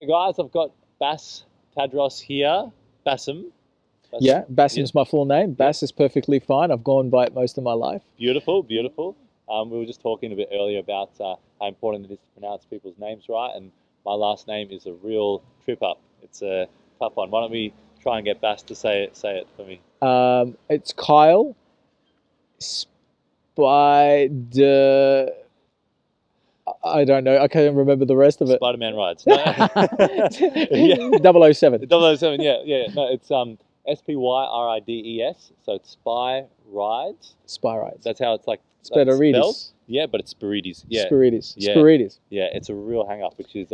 Hey guys, I've got Tadros here. Bassem. Yeah, Bassem. Yeah, Bassem's my full name. yeah. Bass is perfectly fine. I've gone by it most of my life. Beautiful, beautiful. We were just talking a bit earlier about how important it is to pronounce people's names right, and my last name is a real trip up. It's a tough one. Why don't we try and get Bass to say it for me? It's Kyle Spider. I don't know. I can't remember the rest of it. Spider-Man rides. No. Yeah. 007. 007, yeah, yeah. No, it's Spyrides. So it's Spy Rides. Spy rides. That's how it's like spelled. Spirides. Yeah, but it's Spirides. Yeah, Spirides. yeah, Spirides. yeah. It's a real hang up, which is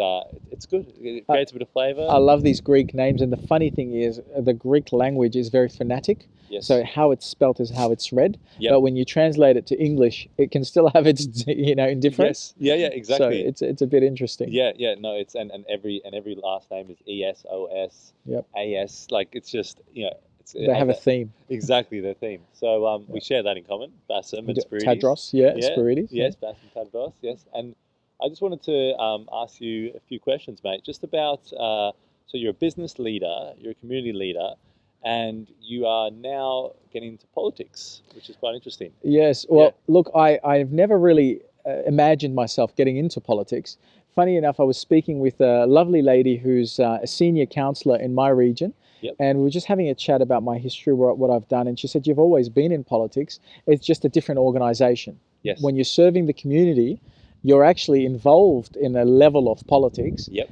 it's good. It creates a bit of flavour. I love these Greek names, and the funny thing is, the Greek language is very phonetic. Yes. So how it's spelt is how it's read. Yep. But when you translate it to English, it can still have its indifference. Yes. Yeah, yeah, exactly. So it's a bit interesting. Yeah, yeah. No, it's and every last name is ESOS. Yep. AS. Like it's just it They has have a that, theme. exactly their theme. So we share that in common. Bassem and Spirides. Tadros, yeah, Yeah. Spirides. Yes, Bassem Tadros. Yes, and I just wanted to ask you a few questions, mate. Just about so you're a business leader, you're a community leader, and you are now getting into politics, which is quite interesting. Yes. Well, look, I've never really imagined myself getting into politics. Funny enough, I was speaking with a lovely lady who's a senior councillor in my region. Yep. And we were just having a chat about my history, what I've done. And she said, "You've always been in politics. It's just a different organization. Yes. When you're serving the community, you're actually involved in a level of politics. Yep.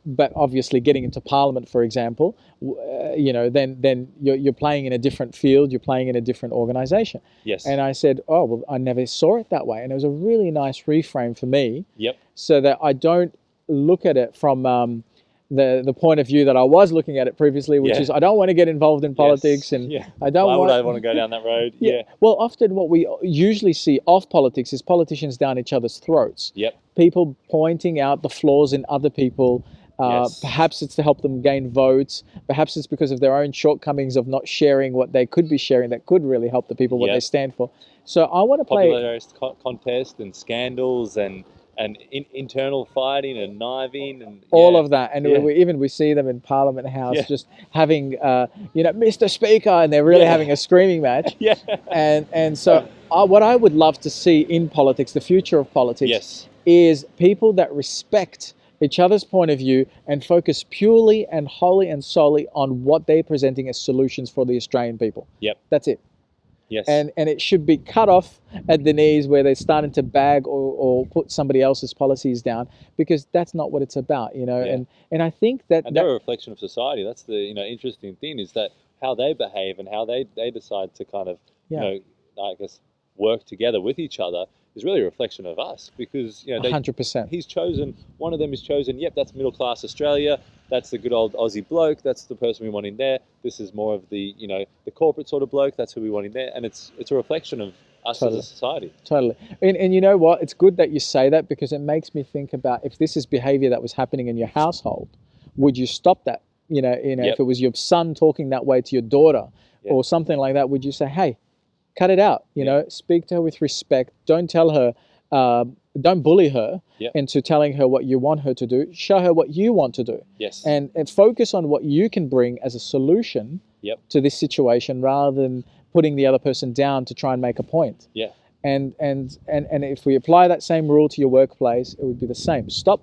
But obviously getting into parliament, for example, then you're playing in a different field, you're playing in a different organization." Yes. And I said, "Oh, well, I never saw it that way." And it was a really nice reframe for me. Yep. So that I don't look at it from the point of view that I was looking at it previously, which is I don't want to get involved in politics, and I don't Why want. would I want to go down that road? Yeah. Well, often what we usually see of politics is politicians down each other's throats. Yep. People pointing out the flaws in other people. Yes. Perhaps it's to help them gain votes. Perhaps it's because of their own shortcomings of not sharing what they could be sharing that could really help the people what they stand for. So I want to play Popularity contest and scandals and internal fighting and kniving and all of that, and Yeah. we see them in Parliament House Yeah. just having Mr. Speaker, and they're really having a screaming match. Yeah. And so what I would love to see in politics, the future of politics, Yes. is people that respect each other's point of view and focus purely and wholly and solely on what they're presenting as solutions for the Australian people. Yep. That's it. Yes. And it should be cut off at the knees where they're starting to bag or put somebody else's policies down, because that's not what it's about, Yeah. And I think that they're a reflection of society. That's the interesting thing, is that how they behave and how they decide to kind of I guess work together with each other is really a reflection of us, because 100%. one of them is chosen. Yep, that's middle class Australia. That's the good old Aussie bloke. That's the person we want in there. This is more of the the corporate sort of bloke. That's who we want in there, and it's a reflection of us as a society. Totally. And you know what? It's good that you say that, because it makes me think about, if this is behavior that was happening in your household, would you stop that? If it was your son talking that way to your daughter or something like that, would you say, "Hey, cut it out"? Speak to her with respect. Don't tell her, don't bully her into telling her what you want her to do. Show her what you want to do. Yes. And focus on what you can bring as a solution to this situation, rather than putting the other person down to try and make a point. Yeah. And if we apply that same rule to your workplace, it would be the same. Stop.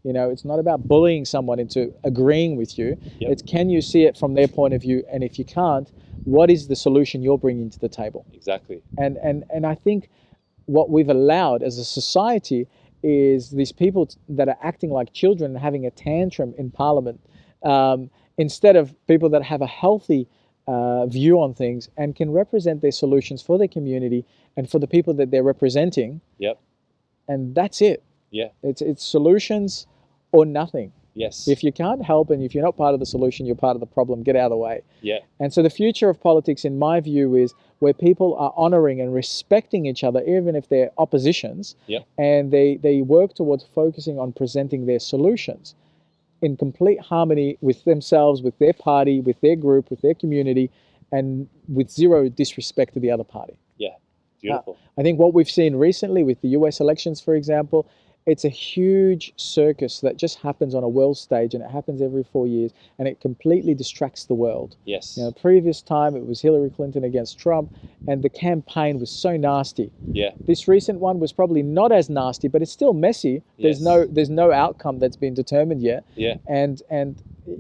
It's not about bullying someone into agreeing with you. Yep. It's, can you see it from their point of view? And if you can't, what is the solution you're bringing to the table? Exactly. And I think what we've allowed as a society is these people that are acting like children and having a tantrum in Parliament, instead of people that have a healthy view on things and can represent their solutions for their community and for the people that they're representing. Yep. And that's it. Yeah. It's solutions or nothing. Yes. If you can't help, and if you're not part of the solution, you're part of the problem. Get out of the way. Yeah. And so the future of politics, in my view, is where people are honouring and respecting each other, even if they're oppositions. Yep. And they work towards focusing on presenting their solutions in complete harmony with themselves, with their party, with their group, with their community, and with zero disrespect to the other party. Yeah. Beautiful. I think what we've seen recently with the US elections, for example, it's a huge circus that just happens on a world stage, and it happens every 4 years, and it completely distracts the world. Yes. You know, previous time it was Hillary Clinton against Trump, and the campaign was so nasty. Yeah. This recent one was probably not as nasty, but it's still messy. Yes. There's no outcome that's been determined yet. Yeah. And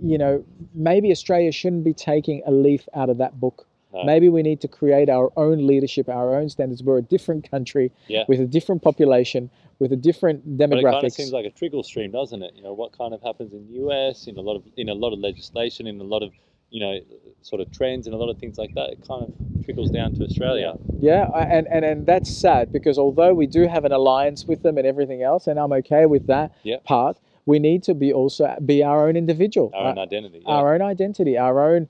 you know, maybe Australia shouldn't be taking a leaf out of that book. No. Maybe we need to create our own leadership, our own standards. We're a different country with a different population, with a different demographics. But it kind of seems like a trickle stream, doesn't it? You know, what kind of happens in the US, in a lot of legislation, in a lot of, you know, sort of trends and a lot of things like that, it kind of trickles down to Australia. Yeah, and that's sad, because although we do have an alliance with them and everything else, and I'm okay with that part, we need to be our own individual. Our own identity. Yeah. Our own identity, our own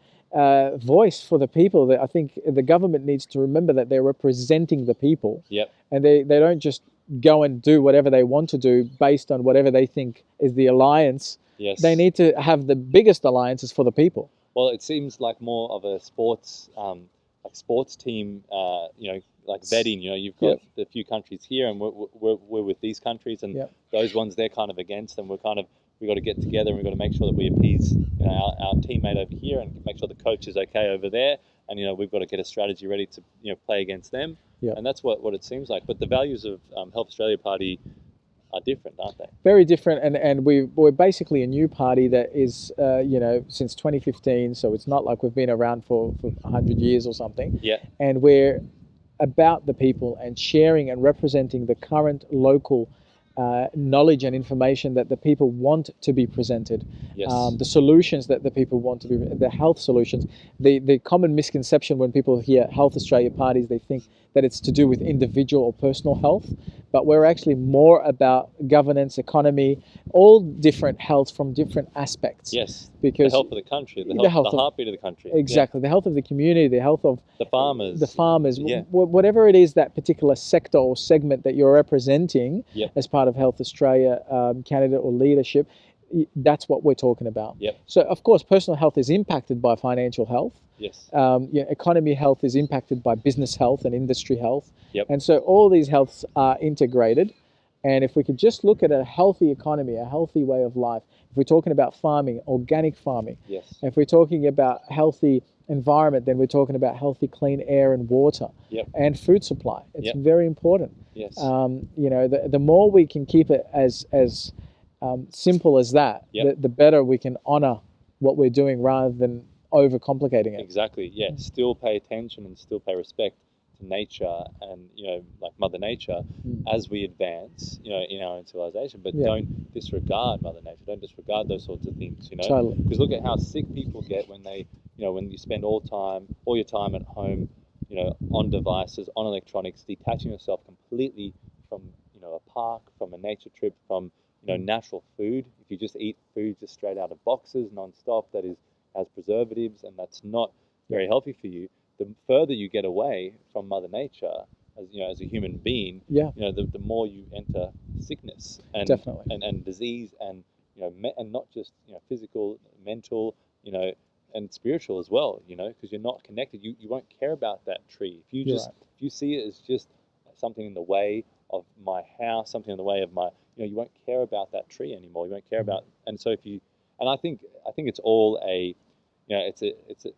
voice for the people. That I think the government needs to remember that they're representing the people. Yep. And they don't just go and do whatever they want to do based on whatever they think is the alliance. Yes. They need to have the biggest alliances for the people. Well, it seems like more of a sports team, you know, like vetting. You know, you've got a few countries here, and we're with these countries, and those ones they're kind of against, and we've got to get together, and we've got to make sure that we appease, you know, our teammate over here, and make sure the coach is okay over there, and you know, we've got to get a strategy ready to, you know, play against them. And that's what it seems like. But the values of Health Australia Party are different, aren't they? Very different, and we're basically a new party that is, you know, since 2015, so it's not like we've been around for 100 years or something. Yeah. And we're about the people and sharing and representing the current local knowledge and information that the people want to be presented. Yes. The solutions that the people want to be, the health solutions. The common misconception when people hear Health Australia parties, they think that it's to do with individual or personal health, but we're actually more about governance, economy, all different health from different aspects. Yes. Because the health of the country, the heartbeat of the country. Exactly. The health of the community, the health of the farmers. Whatever it is, that particular sector or segment that you're representing as part of Health Australia candidate or leadership, that's what we're talking about. So, of course, personal health is impacted by financial health. Yes. Economy health is impacted by business health and industry health. And so all these healths are integrated. And if we could just look at a healthy economy, a healthy way of life, if we're talking about farming, organic farming, if we're talking about healthy environment, then we're talking about healthy, clean air and water and food supply. It's very important. Yes. You know, the more we can keep it as simple as that, the better we can honor what we're doing rather than overcomplicating it. Exactly. Yeah. Still pay attention and still pay respect to nature and, you know, like Mother Nature as we advance, you know, in our own civilization. But don't disregard Mother Nature. Don't disregard those sorts of things. You know, Totally. Because look at how sick people get when they, you know, when you spend all your time at home, you know, on devices, on electronics, detaching yourself completely from, you know, a park, from a nature trip, from, you know, natural food. If you just eat food just straight out of boxes non-stop, that has preservatives, and that's not very healthy for you. The further you get away from Mother Nature, as you know, as a human being, you know, the more you enter sickness and and disease, and you know, and not just, you know, physical, mental, you know, and spiritual as well. You know, because you're not connected. You won't care about that tree if you if you see it as just something in the way of my house, something in the way of my, you know, you won't care about that tree anymore. You won't care about, and so if you, and I think it's all a, you know, it's a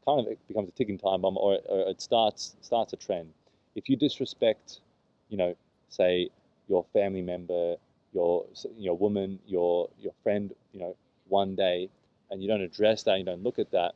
kind of, it becomes a ticking time bomb, or it starts a trend. If you disrespect, you know, say your family member, your woman, your friend, you know, one day, and you don't address that, you don't look at that,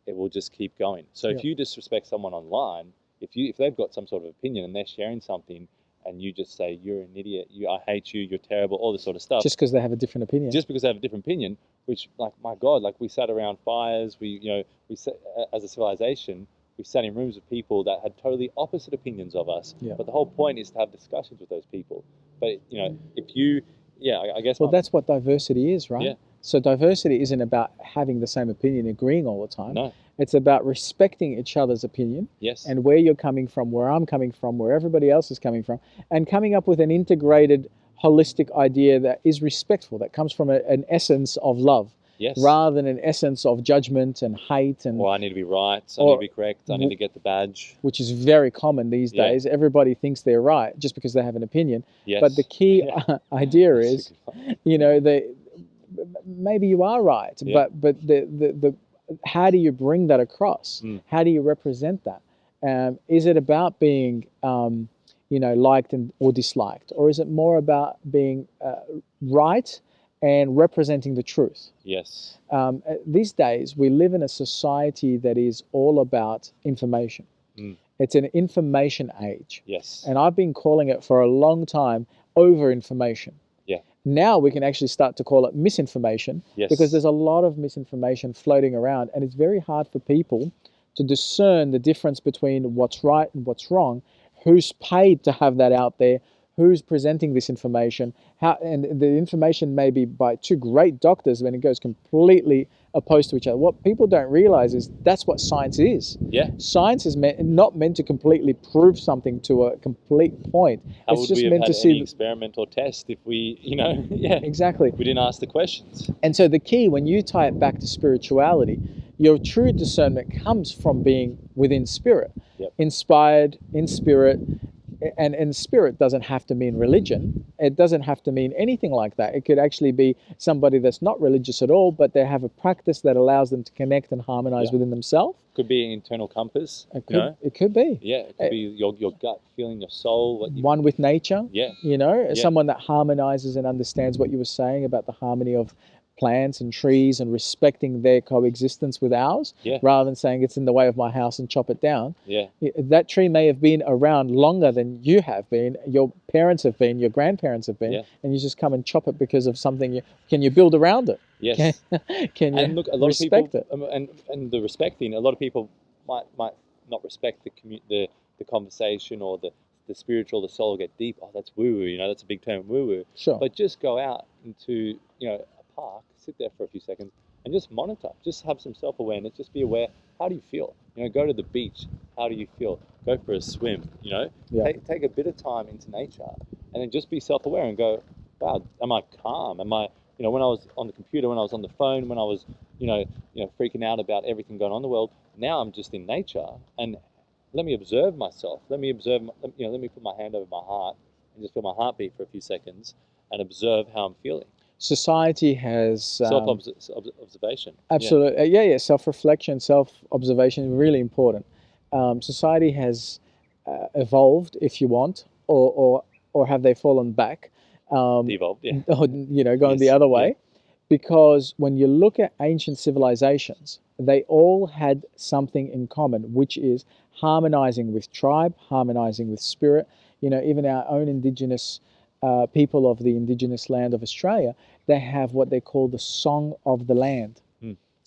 it will just keep going. So if you disrespect someone online, if they've got some sort of opinion and they're sharing something, and you just say, you're an idiot, I hate you, you're terrible, all this sort of stuff. Just because they have a different opinion. Just because they have a different opinion, which, like, my God, like, we sat around fires, as a civilization, we sat in rooms with people that had totally opposite opinions of us. But the whole point is to have discussions with those people. But, you know, if you, I guess... Well, that's what diversity is, right? Yeah. So diversity isn't about having the same opinion, agreeing all the time. No. It's about respecting each other's opinion. Yes. And where you're coming from, where I'm coming from, where everybody else is coming from, and coming up with an integrated, holistic idea that is respectful, that comes from an essence of love. Yes. rather than an essence of judgment and hate and Or I need to be right, I need to be correct, I need to get the badge. which is very common these Yeah. days. Everybody thinks they're right just because they have an opinion. Yes. But the key Yeah. idea That's a is, good one. you know, maybe you are right, Yeah. but the how do you bring that across? How do you represent that? Is it about being you know, liked or disliked, or is it more about being right and representing the truth? Yes. These days, we live in a society that is all about information. It's an information age. Yes. And I've been calling it for a long time over information. Yeah. Now we can actually start to call it misinformation, Yes. because there's a lot of misinformation floating around, and it's very hard for people to discern the difference between what's right and what's wrong, who's paid to have that out there, who's presenting this information, and the information may be by two great doctors when it goes completely opposed to each other. What people don't realize is that's what science is. Yeah. Science is not meant to completely prove something to a complete point. How it's would just we have meant had to see any experiment or test if we, you know, yeah, exactly. we didn't ask the questions. And so the key, when you tie it back to spirituality, your true discernment comes from being within spirit, inspired in spirit. And spirit doesn't have to mean religion. It doesn't have to mean anything like that. It could actually be somebody that's not religious at all, but they have a practice that allows them to connect and harmonize within themselves. Could be an internal compass. It could be. Yeah, it could be your gut feeling, your soul. One with nature. Yeah. You know, someone that harmonizes and understands what you were saying about the harmony of plants and trees and respecting their coexistence with ours, rather than saying it's in the way of my house and chop it down. Yeah. That tree may have been around longer than you have been, your parents have been, your grandparents have been, and you just come and chop it because of something. Can you build around it? Yes. Can you and look, a lot respect of people, it? And the respecting, a lot of people might not respect the conversation or the spiritual, the soul, get deep. Oh, that's woo woo. You know, that's a big term, woo woo. Sure. But just go out into, you know, park, sit there for a few seconds and just monitor, just have some self-awareness, just be aware, how do you feel? You know, go to the beach, how do you feel? Go for a swim, you know, take a bit of time into nature and then just be self-aware and go, wow, am I calm? Am I, you know, when I was on the computer, when I was on the phone, when I was, you know, freaking out about everything going on in the world, now I'm just in nature and let me observe myself. Let me observe, you know, let me put my hand over my heart and just feel my heartbeat for a few seconds and observe how I'm feeling. Society has self-observation. Absolutely, yeah. Self-reflection, self-observation, really important. Society has evolved, if you want, or have they fallen back? Devolved, yeah. Or, you know, going the other way, because when you look at ancient civilizations, they all had something in common, which is harmonizing with tribe, harmonizing with spirit. You know, even our own indigenous people of the indigenous land of Australia, they have what they call the song of the land.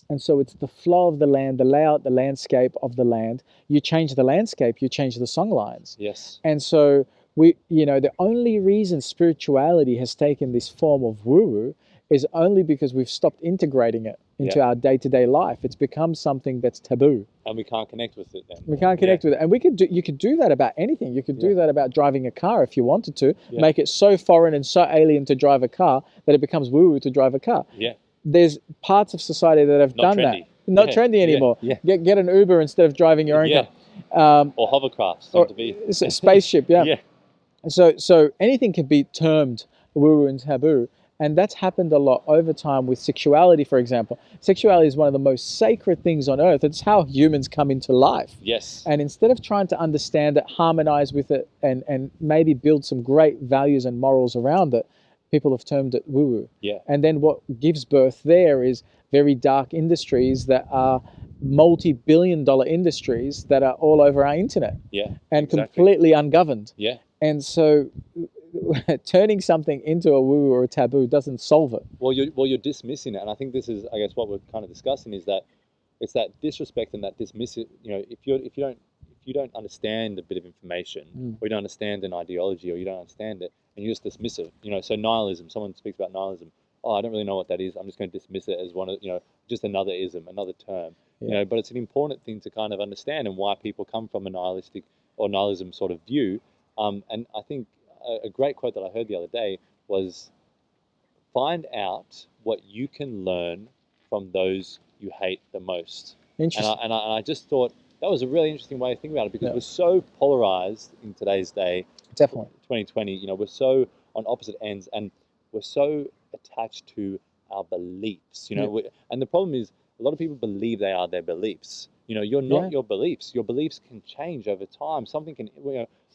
And so it's the flow of the land, the layout, the landscape of the land. You change the landscape, you change the song lines. Yes. And so you know, the only reason spirituality has taken this form of woo-woo is only because we've stopped integrating it into our day-to-day life. It's become something that's taboo. And we can't connect with it then. We can't connect with it. And you could do that about anything. You could do that about driving a car if you wanted to. Make it so foreign and so alien to drive a car that it becomes woo-woo to drive a car. Yeah. There's parts of society that have done trendy. that. Not trendy anymore. Yeah. Get an Uber instead of driving your own car. Or hovercrafts. Or to be. Spaceship, yeah. So anything can be termed woo-woo and taboo. And that's happened a lot over time with sexuality, for example. Sexuality is one of the most sacred things on earth. It's how humans come into life. Yes. And instead of trying to understand it, harmonize with it, and maybe build some great values and morals around it, people have termed it woo-woo. Yeah. And then what gives birth there is very dark industries that are multi-billion-dollar industries that are all over our internet. Yeah. And completely ungoverned. Yeah. And so turning something into a woo or a taboo doesn't solve it. Well, you're dismissing it, and I think this is, I guess, what we're kind of discussing is that it's that disrespect and that dismissive. You know, if you don't understand a bit of information, or you don't understand an ideology, or you don't understand it, and you just dismiss it. You know, so nihilism. Someone speaks about nihilism. Oh, I don't really know what that is. I'm just going to dismiss it as one of, just another ism, another term. You know, but it's an important thing to kind of understand, and why people come from a nihilistic or nihilism sort of view. And I think a great quote that I heard the other day was, find out what you can learn from those you hate the most. Interesting. And I just thought that was a really interesting way of thinking about it, because Yeah. we're so polarized in today's day. Definitely. 2020, we're so on opposite ends, and we're so attached to our beliefs, Yeah. And the problem is, a lot of people believe they are their beliefs. You're not Yeah. your beliefs. Your beliefs can change over time. Something can,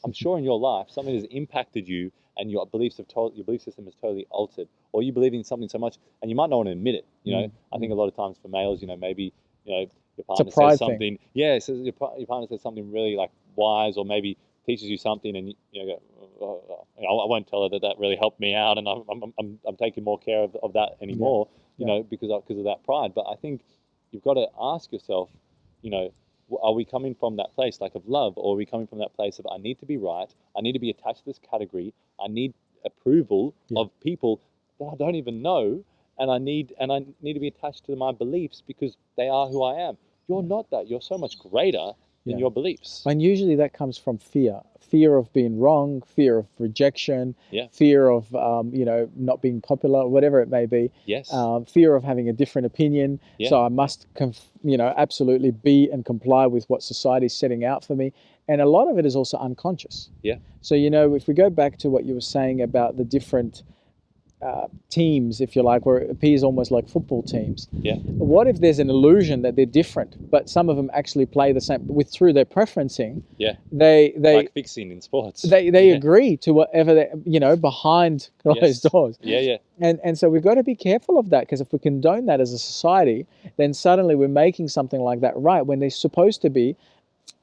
I'm sure in your life, something has impacted you, and your belief system is totally altered, or you believe in something so much, and you might not want to admit it. I think a lot of times for males, maybe, your partner says something. Yeah, so your partner says something really like wise, or maybe teaches you something, and you go, I won't tell her that really helped me out, and I'm taking more care of that anymore, because of that pride. But I think you've got to ask yourself, are we coming from that place like of love, or are we coming from that place of I need to be right, I need to be attached to this category, I need approval of people that I don't even know, and I need to be attached to my beliefs because they are who I am. You're not that. You're so much greater than your beliefs. And usually that comes from fear of being wrong, fear of rejection, Yeah. fear of not being popular, whatever it may be. Yes. Fear of having a different opinion. Yeah. So I must absolutely be and comply with what society's setting out for me. And a lot of it is also unconscious. Yeah. So if we go back to what you were saying about the different teams, if you like, where it appears almost like football teams. Yeah. What if there's an illusion that they're different, but some of them actually play the same through their preferencing? Yeah. They like fixing in sports. They agree to whatever they behind closed doors. Yeah, yeah. And so we've got to be careful of that, because if we condone that as a society, then suddenly we're making something like that right when they're supposed to be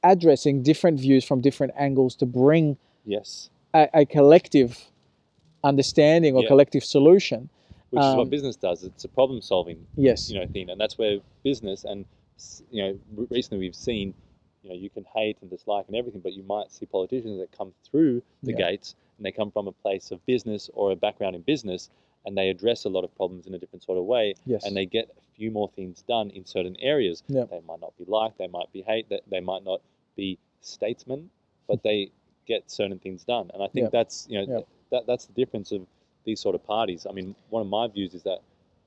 addressing different views from different angles to bring a collective understanding or collective solution, which is what business does. It's a problem solving thing, and that's where business, and recently we've seen you can hate and dislike and everything, but you might see politicians that come through the gates, and they come from a place of business or a background in business, and they address a lot of problems in a different sort of way, and they get a few more things done in certain areas. They might not be liked, they might be hate, they might not be statesmen, but they get certain things done. And I think that's that's the difference of these sort of parties. I mean, one of my views is that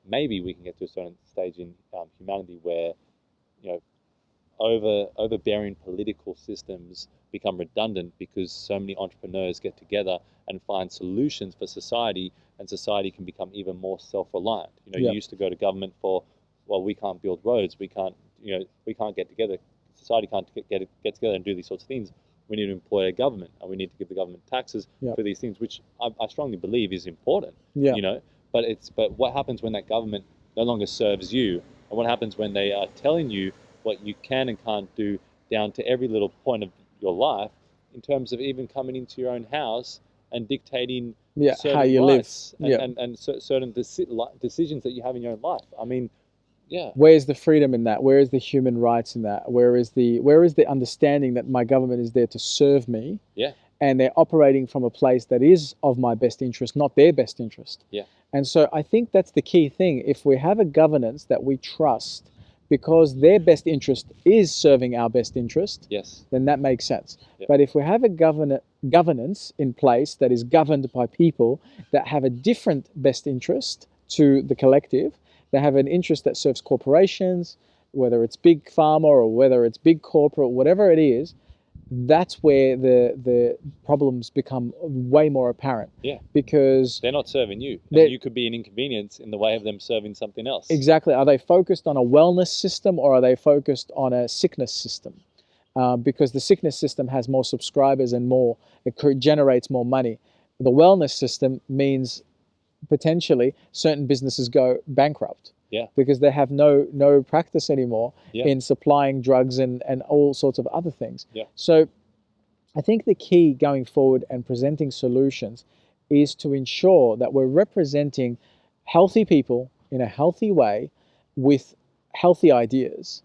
maybe we can get to a certain stage in humanity where overbearing political systems become redundant, because so many entrepreneurs get together and find solutions for society, and society can become even more self-reliant. You used to go to government for, well, we can't build roads, we can't get together, society can't get together and do these sorts of things. We need to employ a government, and we need to give the government taxes for these things, which I strongly believe is important. But what happens when that government no longer serves you, and what happens when they are telling you what you can and can't do down to every little point of your life, in terms of even coming into your own house and dictating certain how you rights live, and certain decisions that you have in your own life. I mean, where's the freedom in that? Where is the human rights in that? Where is the understanding that my government is there to serve me? And they're operating from a place that is of my best interest, not their best interest. And so I think that's the key thing. If we have a governance that we trust, because their best interest is serving our best interest, then that makes sense. But if we have a governance in place that is governed by people that have a different best interest to the collective, they have an interest that serves corporations, whether it's big pharma or whether it's big corporate, whatever it is, that's where the problems become way more apparent. Because they're not serving you. And you could be an inconvenience in the way of them serving something else. Exactly. Are they focused on a wellness system, or are they focused on a sickness system? Because the sickness system has more subscribers and it generates more money. The wellness system means potentially certain businesses go bankrupt. Because they have no practice anymore in supplying drugs and all sorts of other things. So I think the key going forward and presenting solutions is to ensure that we're representing healthy people in a healthy way with healthy ideas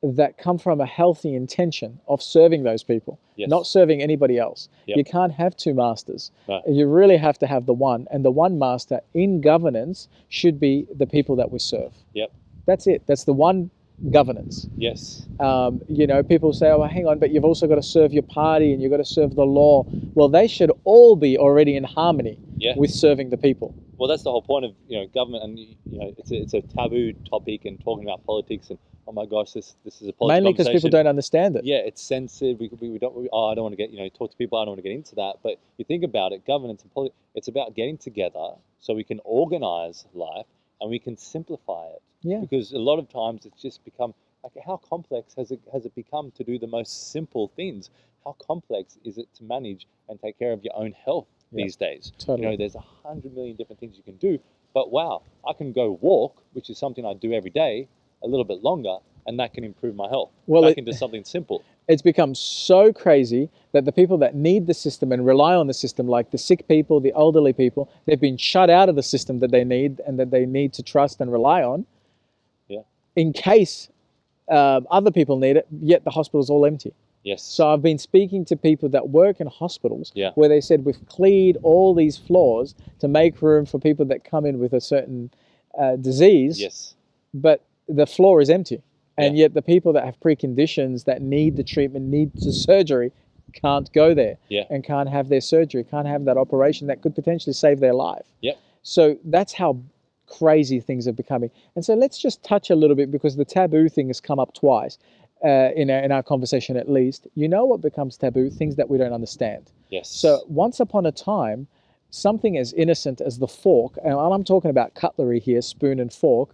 that come from a healthy intention of serving those people, not serving anybody else. You can't have two masters. You really have to have the one, and the one master in governance should be the people that we serve. That's it. That's the one governance. People say, oh, hang on, but you've also got to serve your party and you've got to serve the law. Well, they should all be already in harmony with serving the people. Well, that's the whole point of government, and it's a taboo topic, and talking about politics, and oh my gosh, this is a political Mainly because people don't understand it. Yeah, it's sensitive. I don't want to get talk to people. I don't want to get into that. But you think about it, governance and politics. It's about getting together so we can organize life and we can simplify it. Yeah. Because a lot of times it's just become like, how complex has it become to do the most simple things? How complex is it to manage and take care of your own health these days? Totally. There's 100 million different things you can do, but wow, I can go walk, which is something I do every day, a little bit longer, and that can improve my health. Well, I can do something simple. It's become so crazy that the people that need the system and rely on the system, like the sick people, the elderly people, they've been shut out of the system that they need and that they need to trust and rely on. Yeah. In case other people need it, yet the hospital's all empty. Yes. So I've been speaking to people that work in hospitals where they said we've cleared all these floors to make room for people that come in with a certain disease. Yes. But the floor is empty. And yet the people that have preconditions that need the treatment, need the surgery, can't go there and can't have their surgery, can't have that operation that could potentially save their life. Yep. So that's how crazy things are becoming. And so let's just touch a little bit, because the taboo thing has come up twice. In our conversation, at least. What becomes taboo? Things that we don't understand. Yes. So once upon a time, something as innocent as the fork, and I'm talking about cutlery here, spoon and fork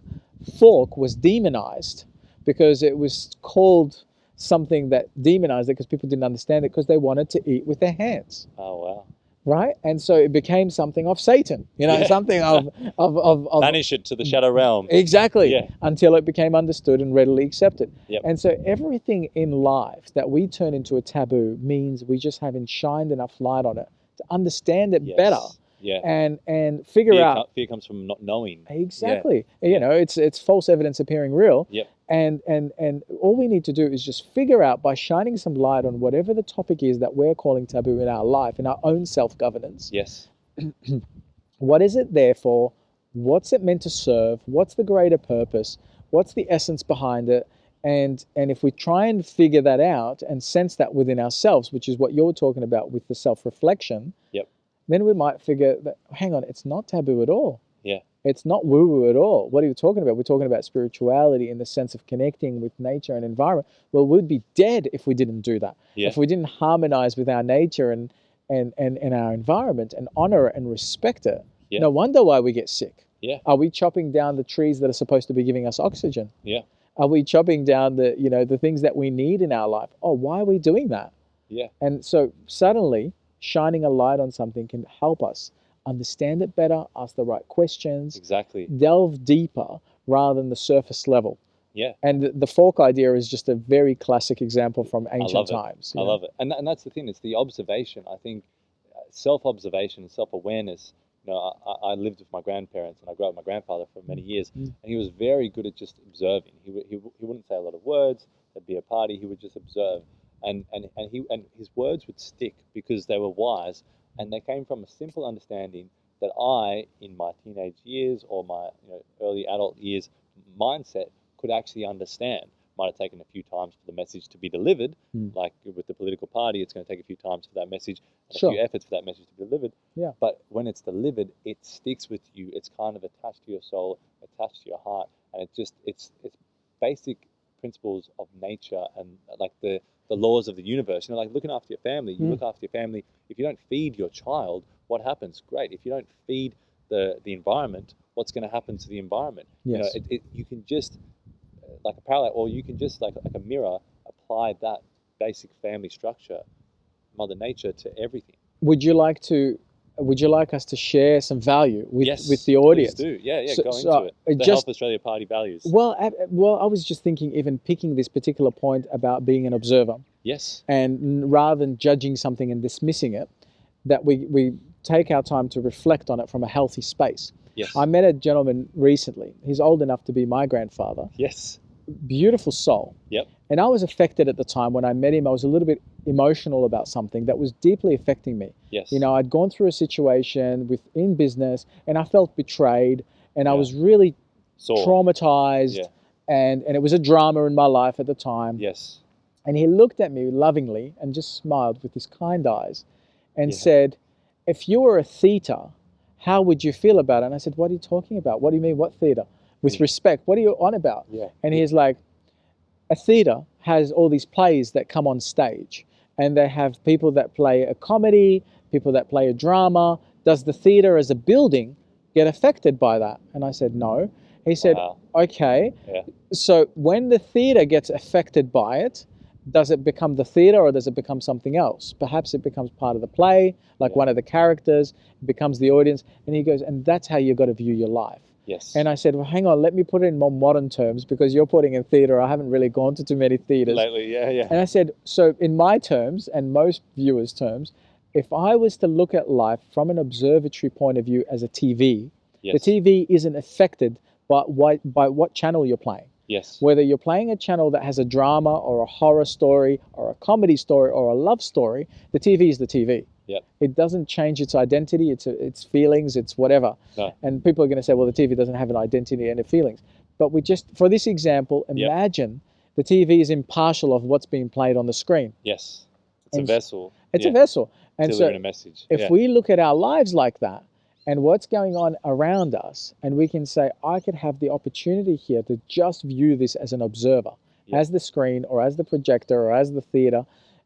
was demonized because it was called something that demonized it because people didn't understand it because they wanted to eat with their hands. Oh, wow. Right? And so it became something of Satan, something of banish it to the shadow realm. Exactly. Until it became understood and readily accepted. Yep. And so everything in life that we turn into a taboo means we just haven't shined enough light on it to understand it better. Yeah. And figure out. Fear comes from not knowing. Exactly. It's false evidence appearing real. Yep. And all we need to do is just figure out, by shining some light on whatever the topic is that we're calling taboo in our life, in our own self-governance. Yes. What is it there for? What's it meant to serve? What's the greater purpose? What's the essence behind it? And if we try and figure that out and sense that within ourselves, which is what you're talking about with the self-reflection, then we might figure that, hang on, it's not taboo at all. Yeah. It's not woo-woo at all. What are you talking about? We're talking about spirituality in the sense of connecting with nature and environment. Well, we'd be dead if we didn't do that. Yeah. If we didn't harmonize with our nature and our environment and honor it and respect it. Yeah. No wonder why we get sick. Yeah. Are we chopping down the trees that are supposed to be giving us oxygen? Yeah. Are we chopping down the things that we need in our life? Oh, why are we doing that? Yeah. And so suddenly shining a light on something can help us understand it better, ask the right questions, exactly, delve deeper rather than the surface level. Yeah. And the fork idea is just a very classic example from ancient times. I love it. And that's the thing, it's the observation. I think self-observation and self-awareness. I lived with my grandparents and I grew up with my grandfather for many years, and he was very good at just observing. He wouldn't say a lot of words. There'd be a party, he would just observe. And his words would stick because they were wise, and they came from a simple understanding that I, in my teenage years or my early adult years mindset, could actually understand. Might have taken a few times for the message to be delivered, like with the political party, it's going to take a few times for that message and a few efforts for that message to be delivered. Yeah. But when it's delivered, it sticks with you. It's kind of attached to your soul, attached to your heart, and it's basic principles of nature and like the laws of the universe. Like looking after your family. You look after your family. If you don't feed your child, what happens? Great. If you don't feed the environment, what's going to happen to the environment? Yes. You can just like a parallel, or you can just like a mirror, apply that basic family structure, Mother Nature, to everything. Would you like us to share some value with the audience? Please do. Yeah, go into it. The Help Australia Party values. Well, I was just thinking, even picking this particular point about being an observer. Yes. And rather than judging something and dismissing it, that we take our time to reflect on it from a healthy space. Yes. I met a gentleman recently. He's old enough to be my grandfather. Yes. Beautiful soul. Yep. And I was affected at the time when I met him. I was a little bit emotional about something that was deeply affecting me. Yes. I'd gone through a situation in business and I felt betrayed and I was really traumatized. Yeah. And it was a drama in my life at the time. Yes. And he looked at me lovingly and just smiled with his kind eyes and said, if you were a theta, how would you feel about it? And I said, what are you talking about? What do you mean, what theatre? With respect, what are you on about? Yeah. And he's like, a theatre has all these plays that come on stage, and they have people that play a comedy, people that play a drama. Does the theatre as a building get affected by that? And I said, no. He said, Wow. okay. Yeah. So when the theatre gets affected by it, does it become the theatre or does it become something else? Perhaps it becomes part of the play, like one of the characters, it becomes the audience. And he goes, and that's how you've got to view your life. Yes. And I said, well, hang on, let me put it in more modern terms, because you're putting in theatre. I haven't really gone to too many theatres lately. Yeah. And I said, so in my terms and most viewers' terms, if I was to look at life from an observatory point of view as a TV, the TV isn't affected by what channel you're playing. Yes. Whether you're playing a channel that has a drama or a horror story or a comedy story or a love story, the TV is the TV. Yep. It doesn't change its identity, its feelings, it's whatever. No. And people are going to say, well, the TV doesn't have an identity and feelings. But we just, for this example, imagine the TV is impartial of what's being played on the screen. Yes. It's a vessel. It's a vessel. And delivering a message. If we look at our lives like that and what's going on around us, and we can say, I could have the opportunity here to just view this as an observer, as the screen or as the projector or as the theatre,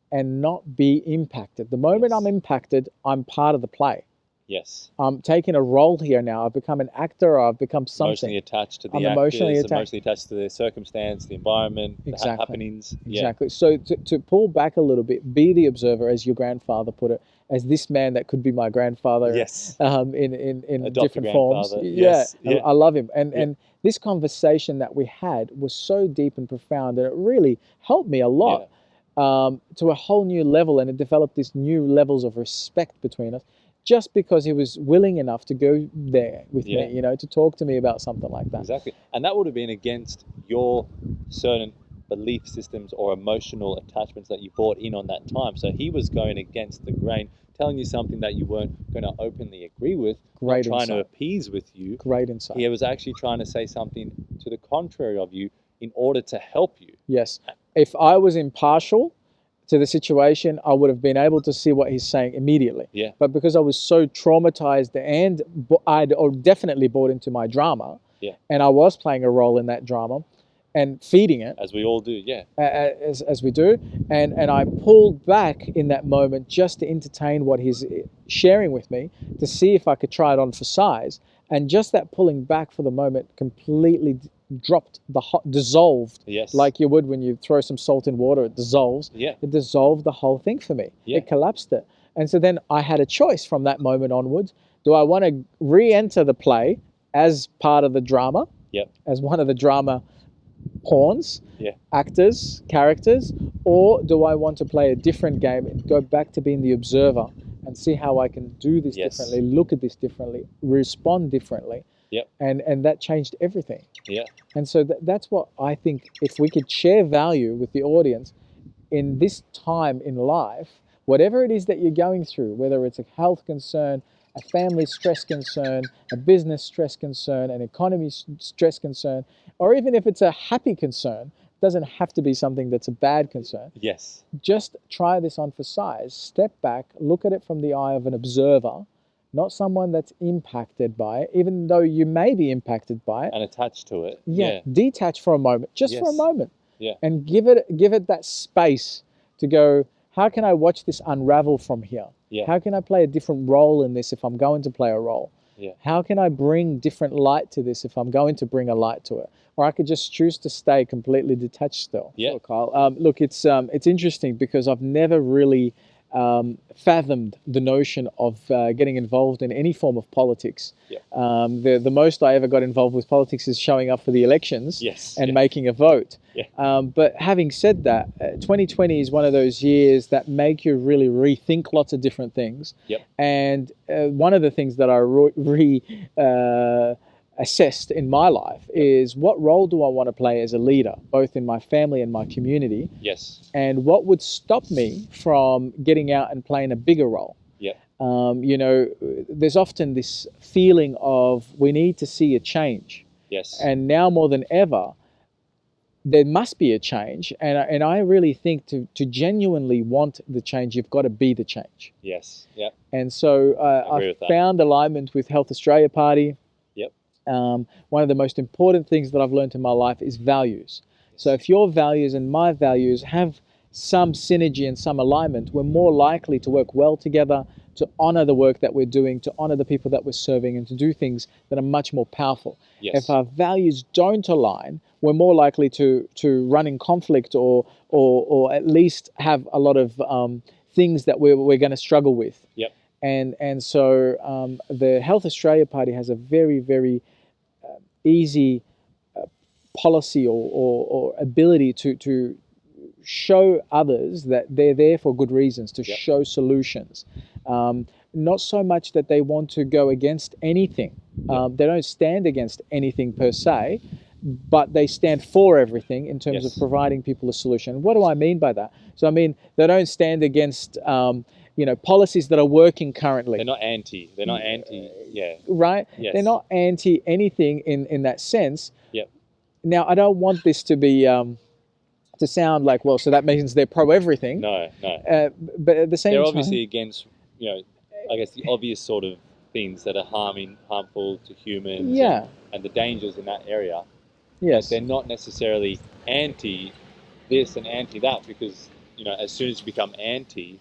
and not be impacted. The moment I'm impacted, I'm part of the play. Yes. I'm taking a role here now. I've become an actor, or I've become something. Emotionally attached to the actors, emotionally attached to the circumstance, the environment, the happenings. Exactly. So to pull back a little bit, be the observer, as your grandfather put it, as this man that could be my grandfather. Yes. In different forms. Yes. Yeah. I love him. And this conversation that we had was so deep and profound, and it really helped me a lot. To a whole new level, and it developed these new levels of respect between us, just because he was willing enough to go there with me, to talk to me about something like that. Exactly. And that would have been against your certain belief systems or emotional attachments that you brought in on that time. So he was going against the grain, telling you something that you weren't going to openly agree with, not trying to appease with you. Great insight. He was actually trying to say something to the contrary of you in order to help you. Yes. If I was impartial to the situation, I would have been able to see what he's saying immediately. Yeah. But because I was so traumatized and I'd definitely bought into my drama, and I was playing a role in that drama and feeding it. As we all do, as we do. And I pulled back in that moment just to entertain what he's sharing with me, to see if I could try it on for size. And just that pulling back for the moment completely dropped dissolved, like you would when you throw some salt in water, it dissolves. It dissolved the whole thing for me. It collapsed it. And so then I had a choice from that moment onwards. Do I want to re-enter the play as part of the drama, as one of the drama pawns, actors, characters, or do I want to play a different game and go back to being the observer and see how I can do this differently, look at this differently, respond differently? And that changed everything. And so that's what I think, if we could share value with the audience in this time in life, whatever it is that you're going through, whether it's a health concern, a family stress concern, a business stress concern, an economy stress concern, or even if it's a happy concern, it doesn't have to be something that's a bad concern. Just try this on for size. Step back, look at it from the eye of an observer, not someone that's impacted by it, even though you may be impacted by it. And attached to it. Detach for a moment, just for a moment. And give it that space to go, how can I watch this unravel from here? How can I play a different role in this if I'm going to play a role? How can I bring different light to this if I'm going to bring a light to it? Or I could just choose to stay completely detached still. Sure, Kyle. Look, it's interesting because I've never really fathomed the notion of getting involved in any form of politics. The most I ever got involved with politics is showing up for the elections and making a vote. But having said that, 2020 is one of those years that make you really rethink lots of different things. And one of the things that I assessed in my life is, what role do I want to play as a leader, both in my family and my community? And what would stop me from getting out and playing a bigger role? There's often this feeling of we need to see a change. And now more than ever, there must be a change, and I really think to genuinely want the change, you've got to be the change. Yes. Yep. And so Agree I with that. found alignment with Health Australia Party. Yep. One of the most important things that I've learned in my life is values. So if your values and my values have some synergy and some alignment, we're more likely to work well together, to honor the work that we're doing, to honor the people that we're serving, and to do things that are much more powerful. Yes. If our values don't align, we're more likely to run in conflict, or at least have a lot of things that we're going to struggle with. Yep. And so the Health Australia Party has a very, very easy policy or ability to show others that they're there for good reasons, to Yep. show solutions. Not so much that they want to go against anything. Yep. They don't stand against anything per se, but they stand for everything in terms Yes. of providing people a solution. What do I mean by that? So I mean, they don't stand against policies that are working currently. They're not anti. They're not anti. Yeah. Right? Yes. They're not anti anything in that sense. Yep. Now, I don't want this to be to sound like, well, so that means they're pro everything. No. No. But at the same They're time, obviously against, I guess the obvious sort of things that are harmful to humans. yeah, And the dangers in that area. yes. They're not necessarily anti this and anti that, because as soon as you become anti,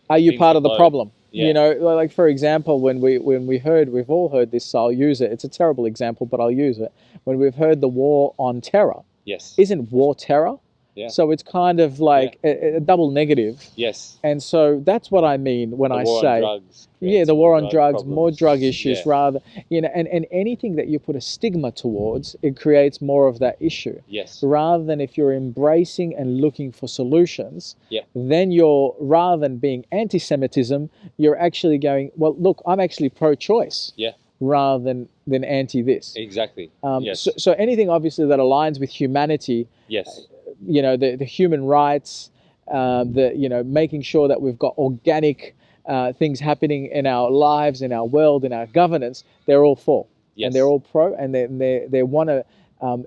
Are you things part of the explode. problem? Yeah. Like for example, when we've all heard this, so I'll use it. It's a terrible example, but I'll use it. When we've heard the war on terror, yes, isn't war terror? Yeah. So it's kind of like a double negative. yes, And so that's what I mean when the I war say, on drugs. yeah, the war on drugs, problems. more drug issues, Yeah. rather, and anything that you put a stigma towards, it creates more of that issue. Yes, Rather than if you're embracing and looking for solutions, Yeah. then rather than being anti-Semitism, you're actually going, well, look, I'm actually pro-choice. Yeah. Rather than anti this. exactly. Yes, So anything obviously that aligns with humanity, yes, the human rights, making sure that we've got organic things happening in our lives, in our world, in our governance, they're all for. yes. And they're all pro, and they want to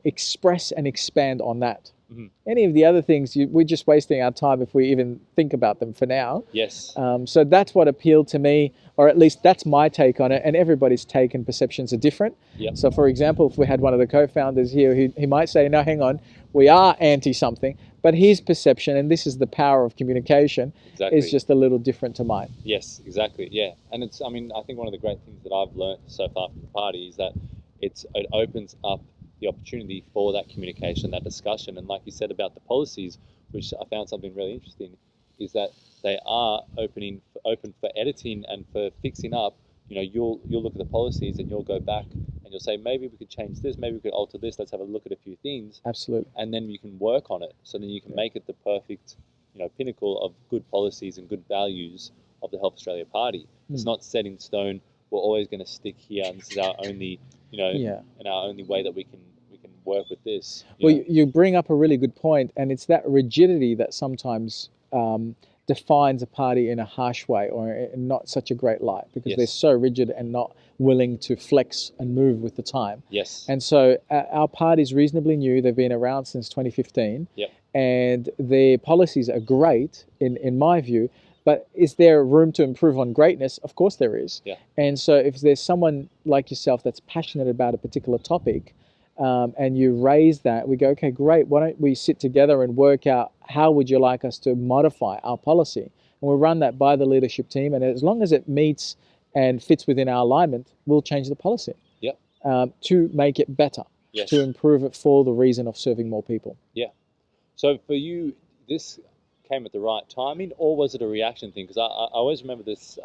express and expand on that. Mm-hmm. Any of the other things, we're just wasting our time if we even think about them for now. Yes, So that's what appealed to me, or at least that's my take on it, and everybody's take and perceptions are different. Yep. So for example, if we had one of the co-founders here, he might say, no, hang on, we are anti-something, but his perception, and this is the power of communication, exactly. is just a little different to mine. Yes, exactly. Yeah, and I think one of the great things that I've learned so far from the party is that it opens up the opportunity for that communication, that discussion, and like you said about the policies, which I found something really interesting, is that they are open for editing and for fixing up. You'll look at the policies and you'll go back and you'll say, maybe we could change this, maybe we could alter this. Let's have a look at a few things. Absolutely. And then you can work on it. So then you can make it the perfect, pinnacle of good policies and good values of the Health Australia Party. It's not set in stone. We're always going to stick here, and this is our only, and our only way that we can work with this. You bring up a really good point, and it's that rigidity that sometimes defines a party in a harsh way or in not such a great light, because they're so rigid and not willing to flex and move with the time. Yes. And so our party's reasonably new. They've been around since 2015. Yep. And their policies are great in my view. But is there room to improve on greatness? Of course there is. Yeah. And so if there's someone like yourself that's passionate about a particular topic, and you raise that, we go, okay, great, why don't we sit together and work out how would you like us to modify our policy? And we'll run that by the leadership team, and as long as it meets and fits within our alignment, we'll change the policy. Yep. To make it better, Yes. to improve it for the reason of serving more people. Yeah. So for you, this came at the right timing, or was it a reaction thing? Because I always remember this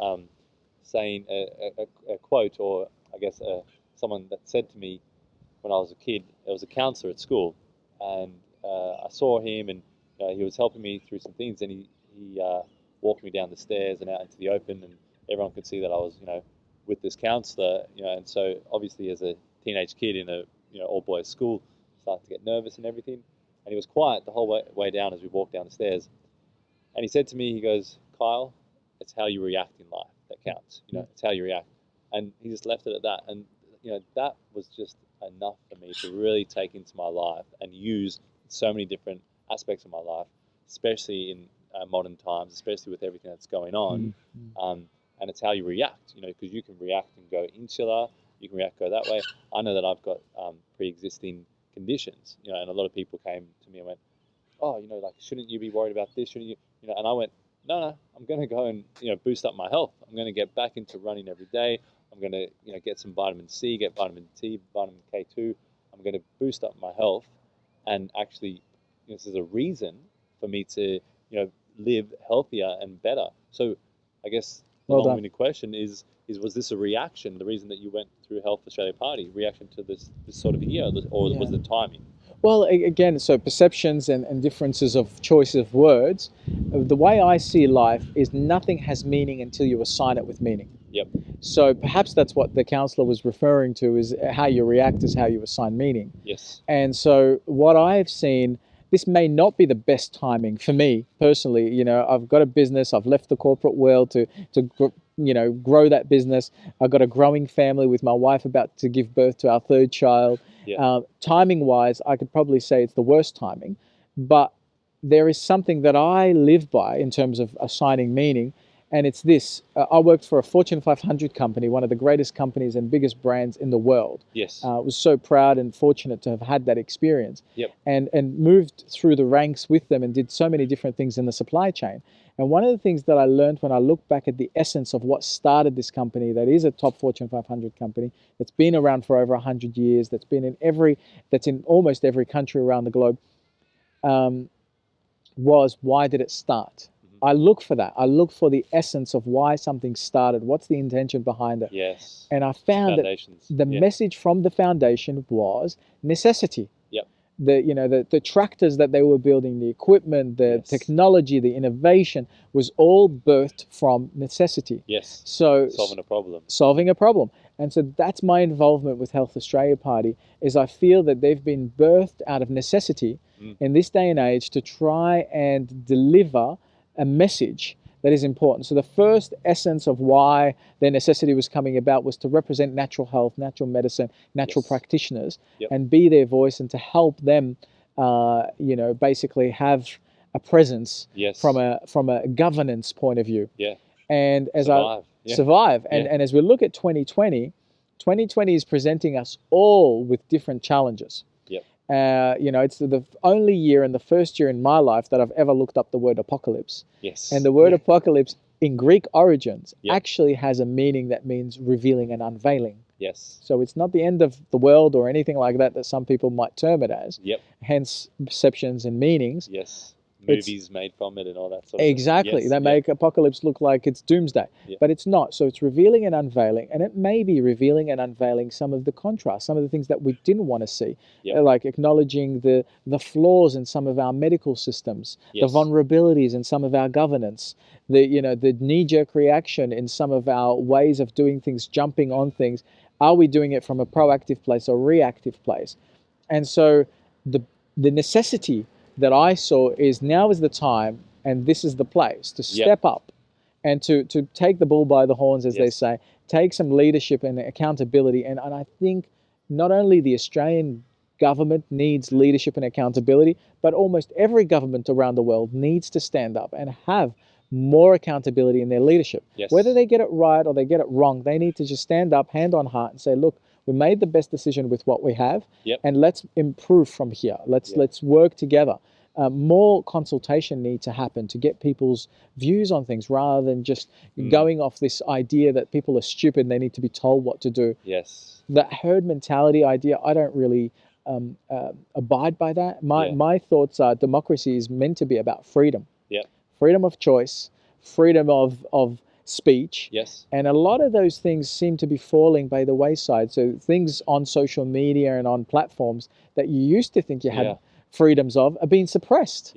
saying, a quote, or I guess someone that said to me when I was a kid. It was a counselor at school, and I saw him, and he was helping me through some things, and he walked me down the stairs and out into the open, and everyone could see that I was with this counselor, and so obviously as a teenage kid in a all boys school, started to get nervous and everything, and he was quiet the whole way down as we walked down the stairs, and he said to me, he goes, Kyle, it's how you react in life that counts, it's how you react, and he just left it at that, and that was just enough for me to really take into my life and use so many different aspects of my life, especially in modern times, especially with everything that's going on. And it's how you react, because you can react and go insular, you can react, go that way. I know that I've got pre-existing conditions, and a lot of people came to me and went, oh, like, shouldn't you be worried about this? Shouldn't you, and I went, no, I'm going to go and, boost up my health. I'm going to get back into running every day. I'm going to, get some vitamin C, get vitamin T, vitamin K2. I'm going to boost up my health. And actually, this is a reason for me to, live healthier and better. So I guess the long-winded question is was this a reaction, the reason that you went through Health Australia Party, reaction to this sort of year, or was the timing? Well, again, so perceptions and differences of choice of words. The way I see life is nothing has meaning until you assign it with meaning. Yep. So perhaps that's what the counsellor was referring to, is how you react is how you assign meaning. Yes. And so what I've seen, this may not be the best timing for me personally. I've got a business. I've left the corporate world to grow that business. I've got a growing family with my wife about to give birth to our third child. Yeah. Timing wise, I could probably say it's the worst timing, but there is something that I live by in terms of assigning meaning. And it's this. I worked for a Fortune 500 company, one of the greatest companies and biggest brands in the world. Yes. I was so proud and fortunate to have had that experience. Yep. And moved through the ranks with them and did so many different things in the supply chain. And one of the things that I learned when I look back at the essence of what started this company, that is a top Fortune 500 company, that's been around for over 100 years, that's in almost every country around the globe, was, why did it start? I look for that. I look for the essence of why something started. What's the intention behind it? Yes. And I found that the message from the foundation was necessity. Yep. The tractors that they were building, the equipment, the technology, the innovation was all birthed from necessity. Yes. So solving a problem. And so that's my involvement with Health Australia Party, is I feel that they've been birthed out of necessity in this day and age to try and deliver a message that is important. So the first essence of why their necessity was coming about was to represent natural health, natural medicine, natural practitioners, and be their voice, and to help them, basically have a presence from a governance point of view. Yeah. And as survive. And as we look at 2020 is presenting us all with different challenges. It's the only year and the first year in my life that I've ever looked up the word apocalypse. Yes. And the word apocalypse in Greek origins actually has a meaning that means revealing and unveiling. Yes. So it's not the end of the world or anything like that some people might term it as. Yep. Hence perceptions and meanings. Yes. Movies made from it and all that sort of exactly. Yes. They make apocalypse look like it's doomsday, but it's not. So it's revealing and unveiling, and it may be revealing and unveiling some of the contrast, some of the things that we didn't want to see, like acknowledging the flaws in some of our medical systems, the vulnerabilities in some of our governance, the knee-jerk reaction in some of our ways of doing things, jumping on things. Are we doing it from a proactive place or reactive place? And so the necessity that I saw is now is the time, and this is the place to step up and to take the bull by the horns, as they say, take some leadership and accountability. And I think not only the Australian government needs leadership and accountability, but almost every government around the world needs to stand up and have more accountability in their leadership. Whether they get it right or they get it wrong, they need to just stand up, hand on heart, and say, look, we made the best decision with what we have, and let's improve from here. Let's work together. More consultation needs to happen to get people's views on things, rather than just going off this idea that people are stupid and they need to be told what to do. Yes. That herd mentality idea, I don't really abide by that. My thoughts are democracy is meant to be about freedom. Freedom of choice, freedom of speech. Yes. And a lot of those things seem to be falling by the wayside. So things on social media and on platforms that you used to think you had freedoms of are being suppressed.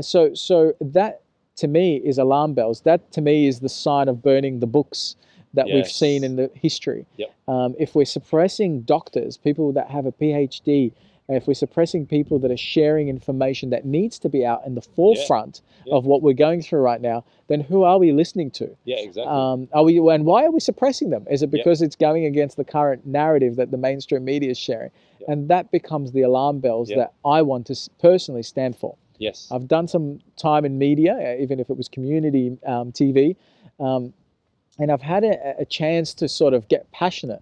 So that to me is alarm bells. That to me is the sign of burning the books that we've seen in the history. If we're suppressing doctors, people that have a PhD, and if we're suppressing people that are sharing information that needs to be out in the forefront of what we're going through right now, then who are we listening to? Yeah, exactly. And why are we suppressing them? Is it because it's going against the current narrative that the mainstream media is sharing? And that becomes the alarm bells that I want to personally stand for. Yes. I've done some time in media, even if it was community TV, and I've had a chance to sort of get passionate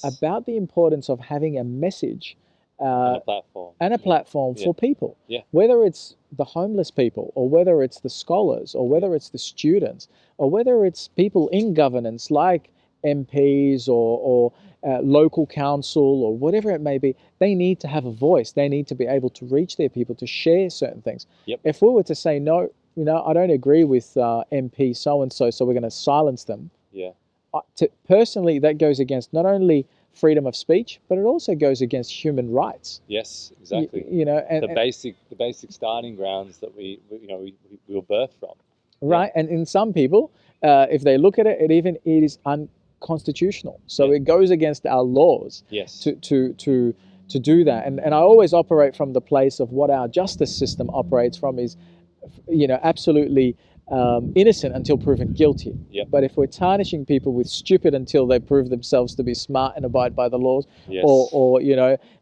about the importance of having a message and a platform, for people. Whether it's the homeless people, or whether it's the scholars, or whether it's the students, or whether it's people in governance like MPs or local council or whatever it may be, they need to have a voice. They need to be able to reach their people to share certain things. If we were to say, no, I don't agree with MP so-and-so, so we're going to silence them. Personally, that goes against not only freedom of speech, but it also goes against human rights. Yes, exactly. And the basic starting grounds that we were birthed from. Right, and in some people, if they look at it, it is unconstitutional. So it goes against our laws. To do that, and I always operate from the place of what our justice system operates from is, absolutely innocent until proven guilty. But if we're tarnishing people with stupid until they prove themselves to be smart and abide by the laws, or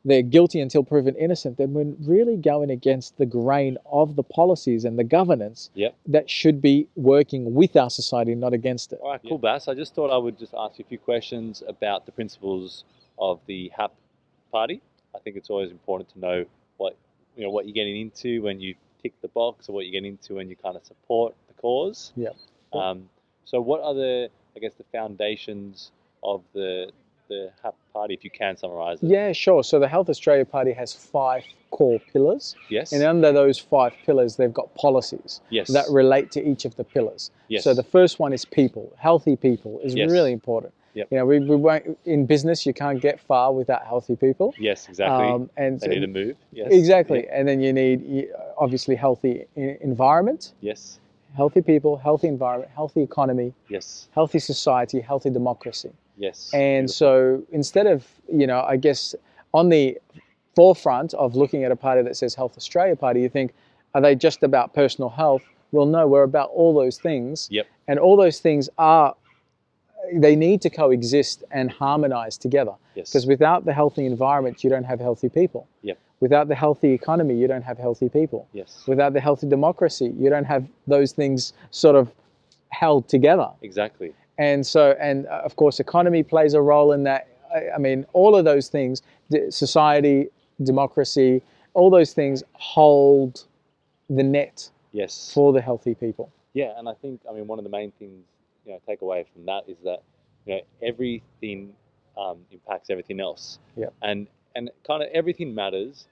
they're guilty until proven innocent, then we're really going against the grain of the policies and the governance that should be working with our society, not against it. All right, cool, Bass. I just thought I would just ask you a few questions about the principles of the HAP party. I think it's always important to know what you're getting into when you tick the box, or what you get into when you kind of support the cause. So what are the foundations of the HAP party, if you can summarize it? Yeah, sure. So the Health Australia Party has 5 core pillars. And under those 5 pillars, they've got policies that relate to each of the pillars. So the first one is people. Healthy people is really important. We won't, in business, you can't get far without healthy people. Yes, exactly. And they need to move. Exactly. And then you need, obviously, healthy environment. Healthy people, healthy environment, healthy economy. Healthy society, healthy democracy. And so instead of, I guess, on the forefront of looking at a party that says Health Australia Party, you think, are they just about personal health? Well, no, we're about all those things. And all those things they need to coexist and harmonize together. Because without the healthy environment, you don't have healthy people. Without the healthy economy, you don't have healthy people. Without the healthy democracy, you don't have those things sort of held together. Exactly. And so, of course, economy plays a role in that. I mean, all of those things, society, democracy, all those things hold the net for the healthy people. Yeah, and I think, one of the main things take away from that is that everything impacts everything else. And kind of everything matters.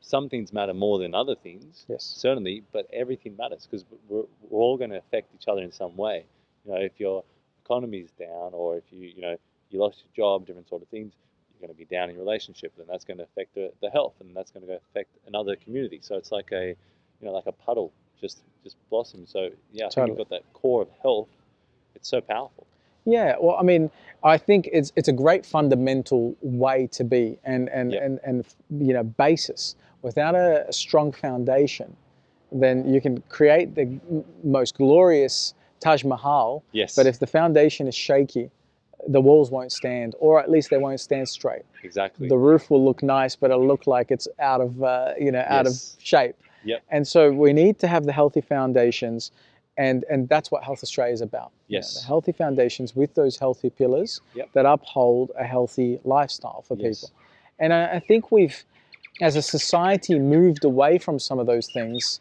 Some things matter more than other things, certainly, but everything matters because we're all going to affect each other in some way. If your economy's down, or if you lost your job, different sort of things, you're going to be down in your relationship, and that's going to affect the health, and that's going to affect another community. So it's like a puddle just blossoms. So I think you've got that core of health. It's so powerful. Yeah, well, I think it's a great fundamental way to be, and basis. Without a strong foundation, then you can create the most glorious Taj Mahal. But if the foundation is shaky, the walls won't stand, or at least they won't stand straight. Exactly. The roof will look nice, but it'll look like it's out of out of shape. And so we need to have the healthy foundations. And that's what Health Australia is about. The healthy foundations with those healthy pillars that uphold a healthy lifestyle for people. And I think we've, as a society, moved away from some of those things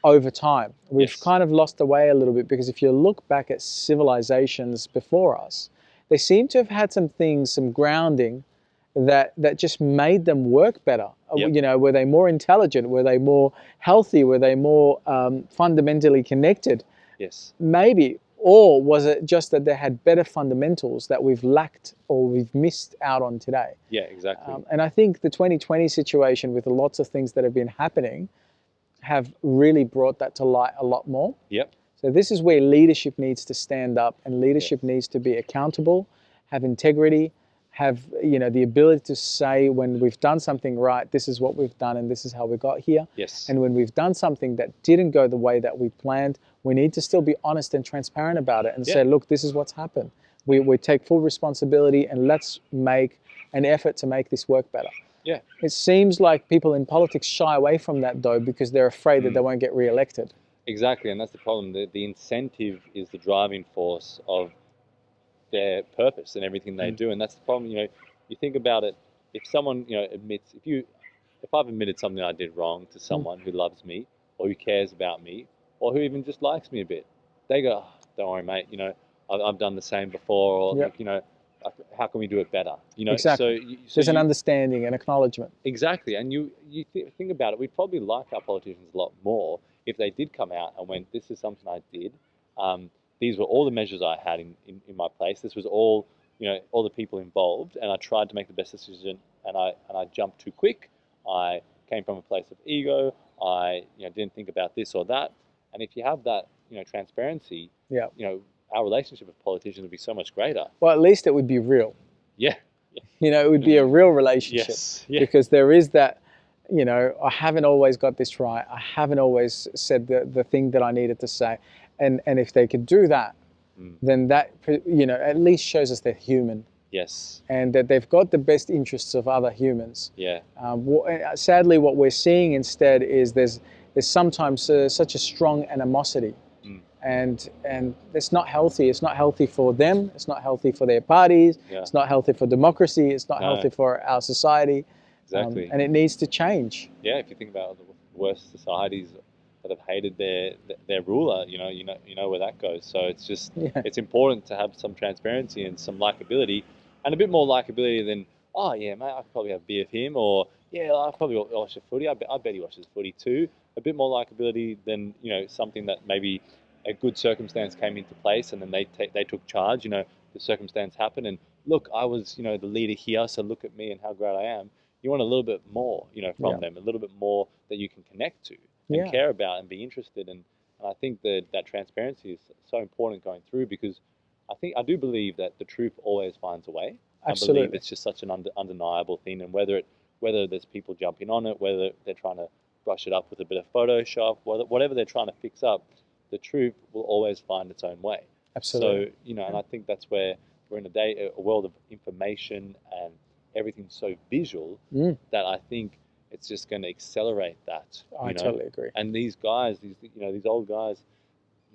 over time. We've kind of lost the way a little bit, because if you look back at civilizations before us, they seem to have had some things, some grounding that just made them work better. Were they more intelligent? Were they more healthy? Were they more fundamentally connected? Maybe. Or was it just that they had better fundamentals that we've lacked or we've missed out on today? Exactly. And I think the 2020 situation, with lots of things that have been happening, have really brought that to light a lot more. So this is where leadership needs to stand up, and leadership needs to be accountable, have integrity, have, you know, the ability to say when we've done something right, this is what we've done and this is how we got here. Yes. And when we've done something that didn't go the way that we planned, we need to still be honest and transparent about it and say, look, this is what's happened. We take full responsibility and let's make an effort to make this work better. Yeah. It seems like people in politics shy away from that though, because they're afraid that they won't get re-elected. Exactly, and that's the problem. The incentive is the driving force of their purpose and everything they do, and that's the problem. You know, you think about it. If someone, you know, admits, if I've admitted something I did wrong to someone who loves me or who cares about me or who even just likes me a bit, they go, oh, "Don't worry, mate. You know, I've done the same before, or like, you know, how can we do it better?" You know, exactly. So there's an understanding, an acknowledgement. Exactly, and you think about it. We'd probably like our politicians a lot more if they did come out and went, "This is something I did. These were all the measures I had in my place. This was all, you know, all the people involved, and I tried to make the best decision. And I jumped too quick. I came from a place of ego. I, you know, didn't think about this or that. And if you have that, you know, transparency, you know, our relationship with politicians would be so much greater. Well, at least it would be real. Yeah. You know, it would be a real relationship. Yes. Yeah. Because there is that, you know, I haven't always got this right. I haven't always said the thing that I needed to say. And if they could do that, then that, you know, at least shows us they're human. Yes. And that they've got the best interests of other humans. Yeah. Sadly, what we're seeing instead is there's sometimes such a strong animosity. And it's not healthy. It's not healthy for them. It's not healthy for their parties. Yeah. It's not healthy for democracy. It's not healthy for our society. Exactly. And it needs to change. Yeah, if you think about the worst societies that have hated their ruler, you know where that goes. So it's just it's important to have some transparency and some likability, and a bit more likability than, oh yeah, mate, I could probably have a beer with him, or yeah, I probably watch a footy. I bet he watches footy too. A bit more likability than, you know, something that maybe a good circumstance came into place and then they took charge. You know, the circumstance happened and look, I was, you know, the leader here, so look at me and how great I am. You want a little bit more, you know, from them, a little bit more that you can connect to and care about and be interested in. And I think that transparency is so important going through, because I do believe that the truth always finds a way. Absolutely. I believe it's just such an undeniable thing, and whether there's people jumping on it, whether they're trying to brush it up with a bit of Photoshop, whatever they're trying to fix up, the truth will always find its own way. Absolutely. So, you know, and I think that's where we're in a world of information and everything's so visual that I think it's just going to accelerate that. I totally agree. And these guys, these old guys,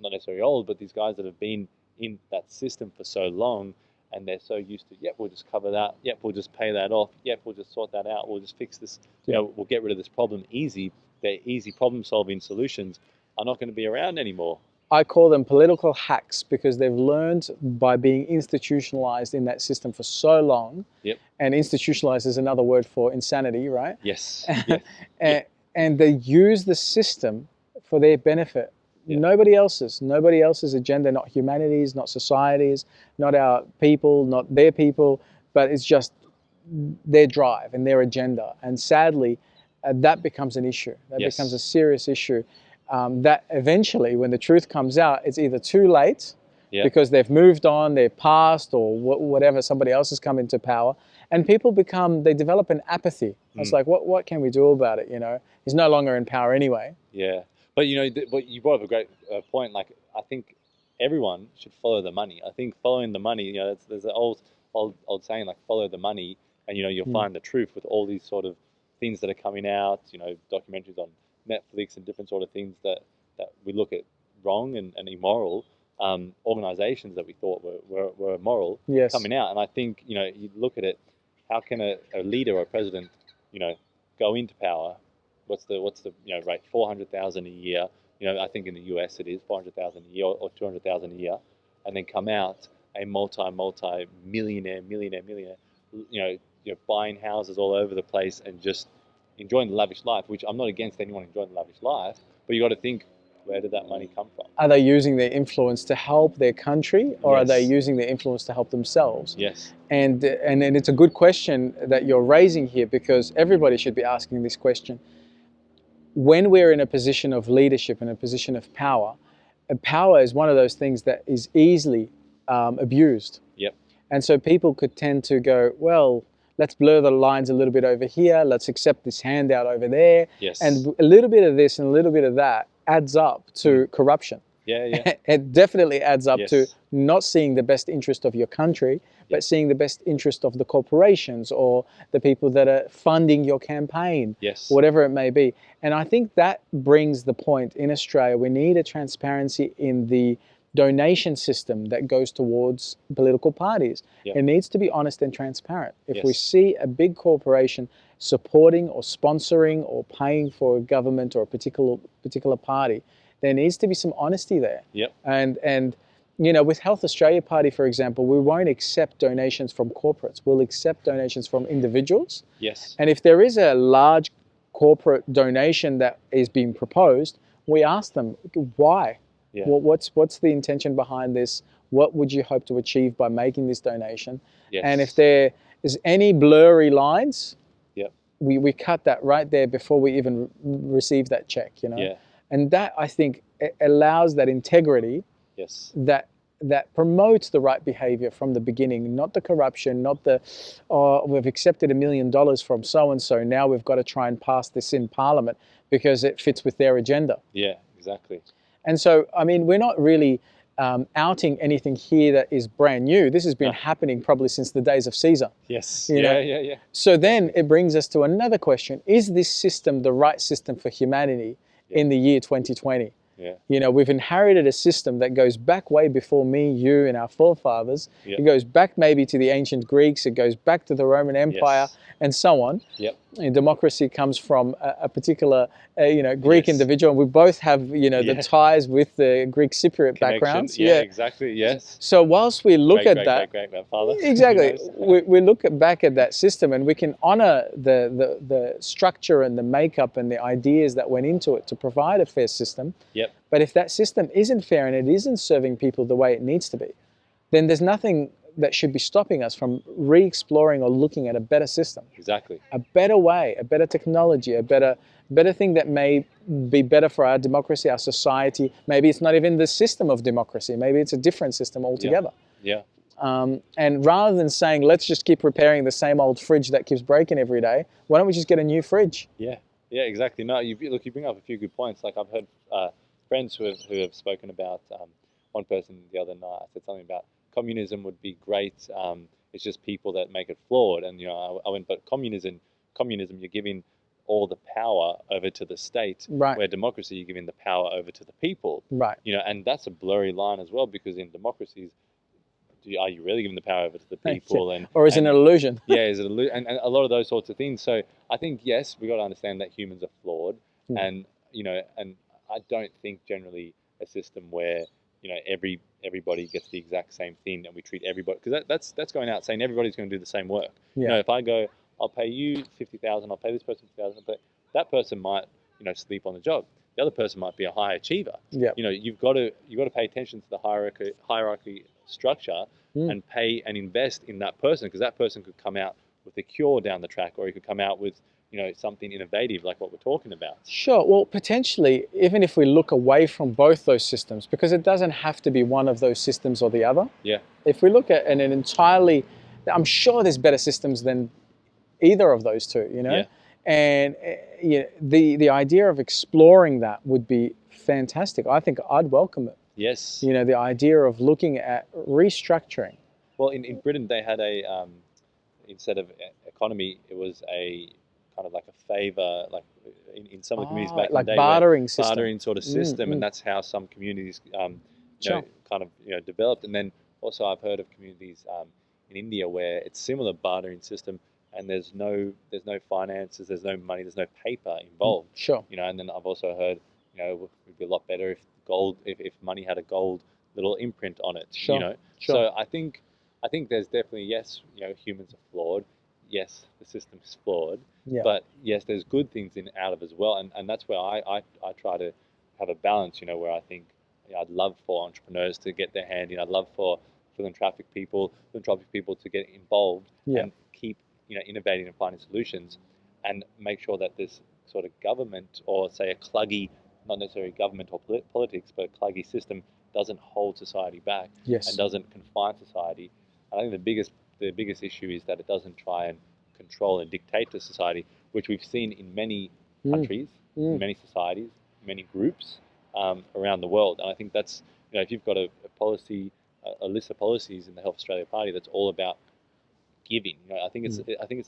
not necessarily old, but these guys that have been in that system for so long, and they're so used to, we'll just cover that. We'll just pay that off. We'll just sort that out. We'll just fix this. You know, we'll get rid of this problem easy. Their easy problem-solving solutions are not going to be around anymore. I call them political hacks, because they've learned by being institutionalized in that system for so long. Yep. And institutionalized is another word for insanity, right? Yes. And they use the system for their benefit. Yep. Nobody else's agenda, not humanity's, not society's, not our people, not their people, but it's just their drive and their agenda. And sadly, that becomes an issue. That becomes a serious issue. That eventually, when the truth comes out, it's either too late because they've moved on, they're past, or whatever, somebody else has come into power, and people they develop an apathy. It's like, what can we do about it? You know, he's no longer in power anyway. Yeah, but you know, what you brought up a great point. Like, I think everyone should follow the money. I think following the money, you know, there's an old saying, like, follow the money, and you know, you'll find the truth with all these sort of things that are coming out. You know, documentaries on Netflix and different sort of things that we look at wrong and immoral, organizations that we thought were moral coming out. And I think, you know, you look at it, how can a leader or a president, you know, go into power? What's the you know, rate? 400,000 a year. You know, I think in the US it is 400,000 a year or 200,000 a year, and then come out a multi-millionaire, you know, buying houses all over the place and just enjoying the lavish life, which I'm not against anyone enjoying the lavish life, but you got to think, where did that money come from? Are they using their influence to help their country, or are they using their influence to help themselves? Yes. And it's a good question that you're raising here, because everybody should be asking this question. When we're in a position of leadership, in a position of power, power is one of those things that is easily abused. Yep. And so people could tend to go, well, let's blur the lines a little bit over here. Let's accept this handout over there. Yes. And a little bit of this and a little bit of that adds up to corruption. Yeah. It definitely adds up Yes. to not seeing the best interest of your country, but seeing the best interest of the corporations or the people that are funding your campaign, Yes. whatever it may be. And I think that brings the point in Australia. We need a transparency in the donation system that goes towards political parties. Yep. It needs to be honest and transparent. If we Yes. see a big corporation supporting or sponsoring or paying for a government or a particular party, there needs to be some honesty there. Yep. And you know, with Health Australia Party, for example, we won't accept donations from corporates. We'll accept donations from individuals. Yes. And if there is a large corporate donation that is being proposed, we ask them, why? Yeah. What's the intention behind this? What would you hope to achieve by making this donation? Yes. And if there is any blurry lines, Yep. we cut that right there before we even receive that check, you know? Yeah. And that, I think, allows that integrity Yes. that promotes the right behavior from the beginning, not the corruption, not the, oh, we've accepted $1 million from so-and-so, now we've got to try and pass this in Parliament because it fits with their agenda. Yeah, exactly. And so, I mean, we're not really outing anything here that is brand new. This has been happening probably since the days of Caesar. Yes. You know? Yeah. So then it brings us to another question. Is this system the right system for humanity in the year 2020? Yeah. You know, we've inherited a system that goes back way before me, you, and our forefathers. Yep. It goes back maybe to the ancient Greeks. It goes back to the Roman Empire, Yes. and so on. Yep. And democracy comes from a particular, Greek individual. And we both have, the ties with the Greek Cypriot backgrounds. Yeah, exactly. Yes. So whilst we look at that, great grandfather. exactly, we look back at that system and we can honor the structure and the makeup and the ideas that went into it to provide a fair system. Yep. But if that system isn't fair and it isn't serving people the way it needs to be, then there's nothing that should be stopping us from re-exploring or looking at a better system. Exactly. A better way, a better technology, a better thing that may be better for our democracy, our society. Maybe it's not even the system of democracy. Maybe it's a different system altogether. Yeah. And rather than saying, let's just keep repairing the same old fridge that keeps breaking every day, why don't we just get a new fridge? Yeah, exactly. No, you bring up a few good points. Like I've heard friends who have spoken about, one person the other night said something about communism would be great. It's just people that make it flawed. And I went, but communism, you're giving all the power over to the state. Right. Where democracy, you're giving the power over to the people. Right. And that's a blurry line as well, because in democracies, are you really giving the power over to the people? Or is it an illusion? Yeah, is it and a lot of those sorts of things. So I think, yes, we got to understand that humans are flawed, and and I don't think generally a system where everybody gets the exact same thing and we treat everybody, because that's going out saying everybody's going to do the same work. Yeah. If I go, I'll pay you 50,000, I'll pay this person 50,000, but that person might sleep on the job. The other person might be a high achiever. Yeah. You've got to pay attention to the hierarchy structure and pay and invest in that person, because that person could come out with a cure down the track, or he could come out with something innovative like what we're talking about. Sure. Well, potentially, even if we look away from both those systems, because it doesn't have to be one of those systems or the other. Yeah. If we look at an entirely, I'm sure there's better systems than either of those two, Yeah. And the idea of exploring that would be fantastic. I think I'd welcome it. Yes. The idea of looking at restructuring. Well, in Britain, they had a, instead of economy, it was a kind of like a favor, like in some of the communities back in the day. Bartering system. Bartering sort of system, and that's how some communities, Sure. kind of, developed. And then also I've heard of communities in India where it's similar bartering system, and there's no finances, there's no money, there's no paper involved. Sure. And then I've also heard, it would be a lot better if money had a gold little imprint on it. Sure. Sure. So I think there's definitely, yes, humans are flawed. Yes, the system is flawed. Yeah. But yes, there's good things out of it as well, and that's where I try to have a balance. Where I think I'd love for entrepreneurs to get their hand in. I'd love for philanthropic people to get involved and keep innovating and finding solutions, and make sure that this sort of government, or say a cluggy, not necessarily government or politics, but a cluggy system doesn't hold society back. Yes. And doesn't confine society. I think the biggest issue is that it doesn't try and control and dictate to society, which we've seen in many countries, in many societies, many groups around the world. And I think that's, if you've got a policy, a list of policies in the Health Australia Party that's all about giving, I think it's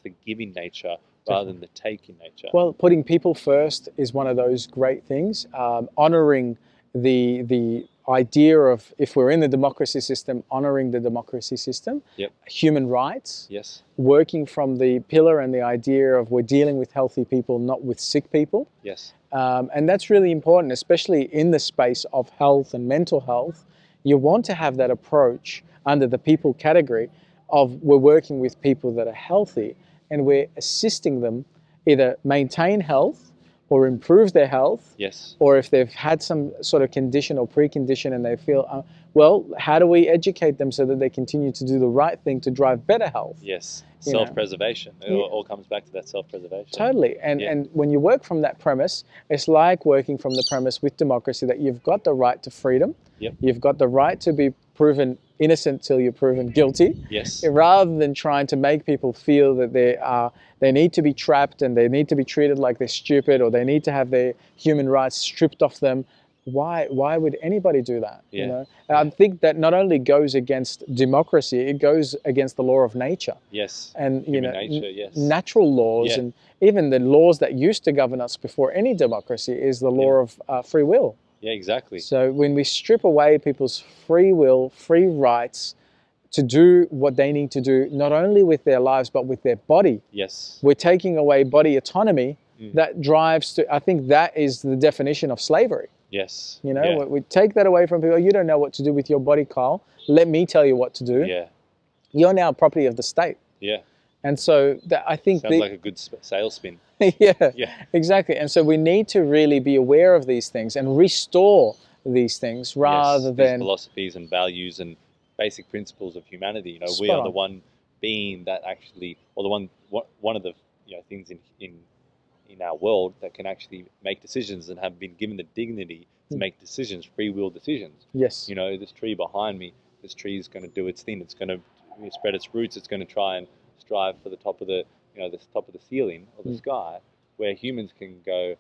the giving nature rather than the taking nature. Well, putting people first is one of those great things. Honoring the idea of, if we're in the democracy system, honoring the democracy system. Yep. Human rights. Yes. Working from the pillar and the idea of we're dealing with healthy people, not with sick people. Yes. And that's really important, especially in the space of health and mental health. You want to have that approach under the people category of, we're working with people that are healthy and we're assisting them either maintain health or improve their health. Yes. Or if they've had some sort of condition or precondition and they feel, well, how do we educate them so that they continue to do the right thing to drive better health? Yes. Self-preservation. It all comes back to that self-preservation. Totally. And when you work from that premise, it's like working from the premise with democracy that you've got the right to freedom. Yep. You've got the right to be proven innocent till you're proven guilty. Yes. Rather than trying to make people feel that they need to be trapped and they need to be treated like they're stupid, or they need to have their human rights stripped off them. Why would anybody do that? Yeah. You know? And I think that not only goes against democracy, it goes against the law of nature. Yes. And Human nature, yes. natural laws, and even the laws that used to govern us before any democracy is the law of free will. Yeah, exactly. So when we strip away people's free will, free rights to do what they need to do, not only with their lives, but with their body. Yes. We're taking away body autonomy that drives to, I think that is the definition of slavery. Yes. You know, we take that away from people. You don't know what to do with your body, Kyle. Let me tell you what to do. Yeah. You're now property of the state. Yeah. And so I think sounds like a good sales spin. yeah, exactly. And so we need to really be aware of these things and restore these things rather than these philosophies and values and basic principles of humanity. You know, we are the one being that actually, or one of the things in our world that can actually make decisions and have been given the dignity to make decisions, free will decisions. Yes. You know, this tree behind me, this tree is going to do its thing. It's going to spread its roots. It's going to try and strive for the top of the top of the ceiling or the sky, where humans can go,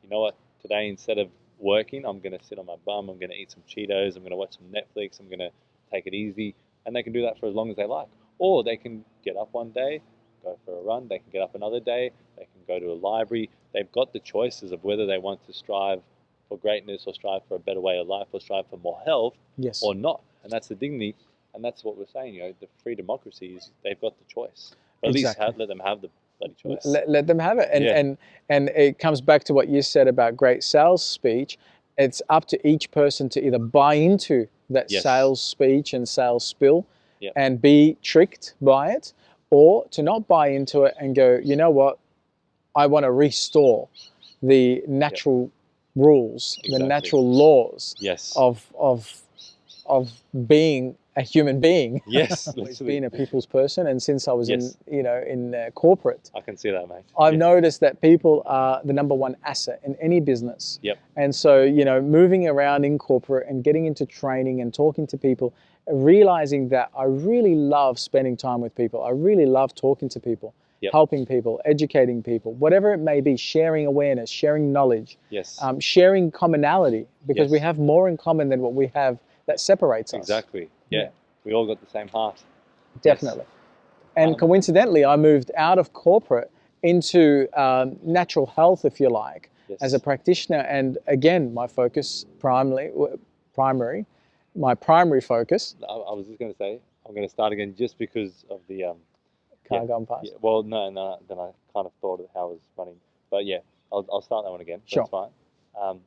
you know what, today instead of working, I'm going to sit on my bum, I'm going to eat some Cheetos, I'm going to watch some Netflix, I'm going to take it easy. And they can do that for as long as they like. Or they can get up one day, go for a run, they can get up another day, they can go to a library. They've got the choices of whether they want to strive for greatness or strive for a better way of life or strive for more health or not. And that's the dignity. And that's what we're saying, the free democracy is they've got the choice. But at least let them have the bloody choice. Let them have it. And it comes back to what you said about great sales speech. It's up to each person to either buy into that sales speech and sales spill and be tricked by it, or to not buy into it and go, you know what, I want to restore the natural rules, the natural laws of being a human being. Yes, being a people's person, and since I was in corporate, I can see that, mate. I've noticed that people are the number one asset in any business. Yep. And so moving around in corporate and getting into training and talking to people, realizing that I really love spending time with people. I really love talking to people, helping people, educating people, whatever it may be, sharing awareness, sharing knowledge, sharing commonality, because we have more in common than what we have that separates us. Exactly. Yeah. We all got the same heart. Definitely. And coincidentally, I moved out of corporate into natural health, if you like, as a practitioner. And again, my focus my primary focus. I was just going to say, I'm going to start again just because of the car gone past. Yeah, well, no, then I kind of thought of how I was running. But yeah, I'll start that one again. Sure. That's fine.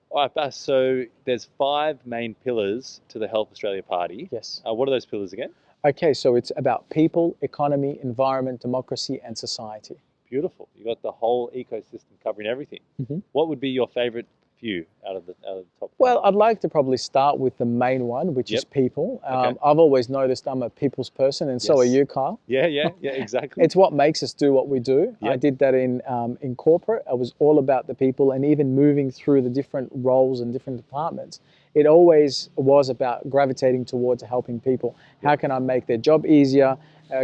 All right, Bass, so there's 5 main pillars to the Health Australia Party. Yes. What are those pillars again? Okay, so it's about people, economy, environment, democracy, and society. Beautiful. You got the whole ecosystem covering everything. Mm-hmm. What would be your favourite few out of the top? Well, I'd like to probably start with the main one, which is people. I've always noticed I'm a people's person, and so are you, Kyle. Yeah, exactly. It's what makes us do what we do. Yep. I did that in corporate. I was all about the people, and even moving through the different roles and different departments. It always was about gravitating towards helping people. How can I make their job easier?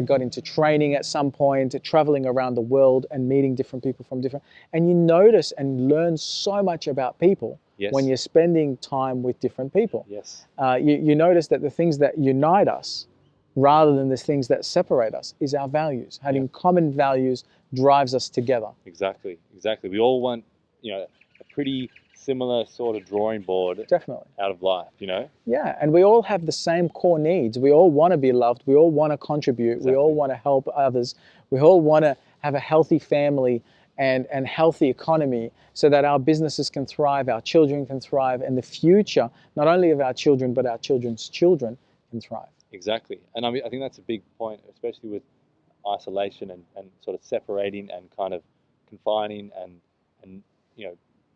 Got into training at some point, traveling around the world and meeting different people from different, and you notice and learn so much about people when you're spending time with different people. Yes. You notice that the things that unite us rather than the things that separate us is our values. Having common values drives us together. Exactly. We all want, a pretty similar sort of drawing board. Definitely. Out of life, Yeah, and we all have the same core needs. We all want to be loved. We all want to contribute. Exactly. We all want to help others. We all want to have a healthy family and healthy economy so that our businesses can thrive, our children can thrive, and the future, not only of our children, but our children's children can thrive. Exactly. And I think that's a big point, especially with isolation and sort of separating and kind of confining and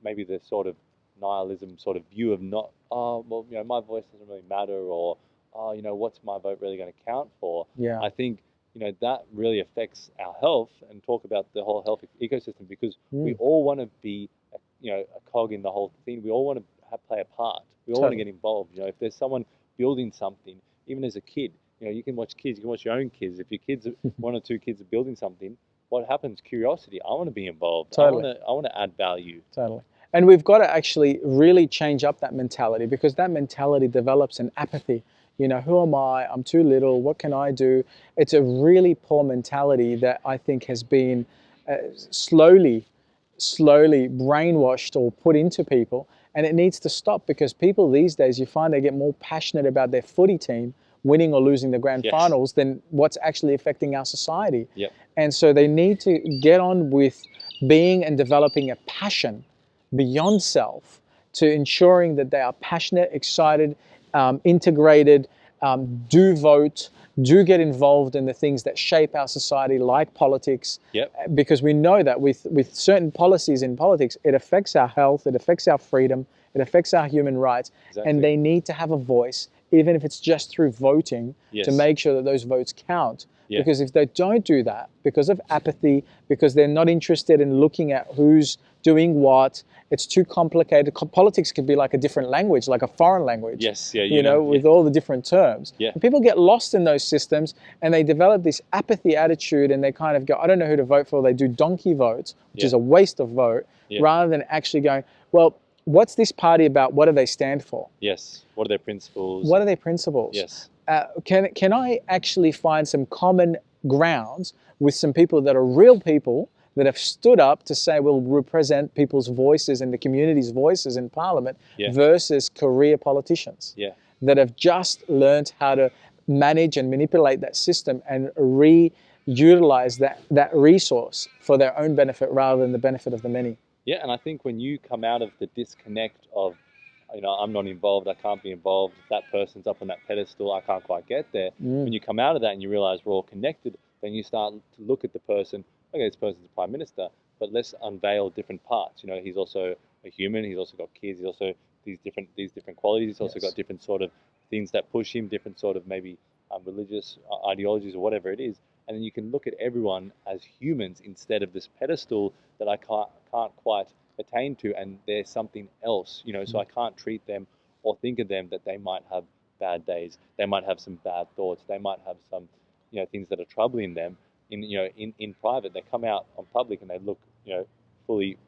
maybe the sort of nihilism sort of view of not, my voice doesn't really matter, or, what's my vote really going to count for? Yeah. I think, that really affects our health, and talk about the whole health ecosystem, because we all want to be, a cog in the whole thing. We all want to play a part. We all want to get involved. If there's someone building something, even as a kid, you can watch kids, you can watch your own kids. If your kids, one or two kids are building something, what happens? Curiosity. I want to be involved. Totally. I want to add value. Totally. And we've got to actually really change up that mentality, because that mentality develops an apathy. Who am I? I'm too little. What can I do? It's a really poor mentality that I think has been slowly brainwashed or put into people. And it needs to stop, because people these days, you find they get more passionate about their footy team winning or losing the grand finals than what's actually affecting our society. Yep. And so they need to get on with being and developing a passion beyond self to ensuring that they are passionate, excited, integrated, do vote, do get involved in the things that shape our society, like politics. Yep. Because we know that with certain policies in politics, it affects our health, it affects our freedom, it affects our human rights. Exactly. And they need to have a voice, even if it's just through voting, to make sure that those votes count. Yeah. Because if they don't do that, because of apathy, because they're not interested in looking at who's doing what, it's too complicated. Politics could be like a different language, like a foreign language. Yes, yeah, with all the different terms. Yeah. And people get lost in those systems, and they develop this apathy attitude, and they kind of go, I don't know who to vote for. They do donkey votes, which is a waste of vote, rather than actually going, well, what's this party about? What do they stand for? Yes. What are their principles? What are their principles? Yes. Can I actually find some common grounds with some people that are real people that have stood up to say we'll represent people's voices and the community's voices in Parliament versus career politicians that have just learned how to manage and manipulate that system and reutilize that resource for their own benefit rather than the benefit of the many. Yeah, and I think when you come out of the disconnect of, I'm not involved, I can't be involved, that person's up on that pedestal, I can't quite get there. When you come out of that and you realize we're all connected, then you start to look at the person, okay, this person's the Prime Minister, but let's unveil different parts. He's also a human, he's also got kids, he's also these different qualities, he's also got different sort of things that push him, different sort of maybe religious ideologies or whatever it is. And then you can look at everyone as humans instead of this pedestal that I can't quite attain to, and there's something else, so I can't treat them or think of them that they might have bad days, they might have some bad thoughts, they might have some, things that are troubling them in private. They come out on public and they look, fully,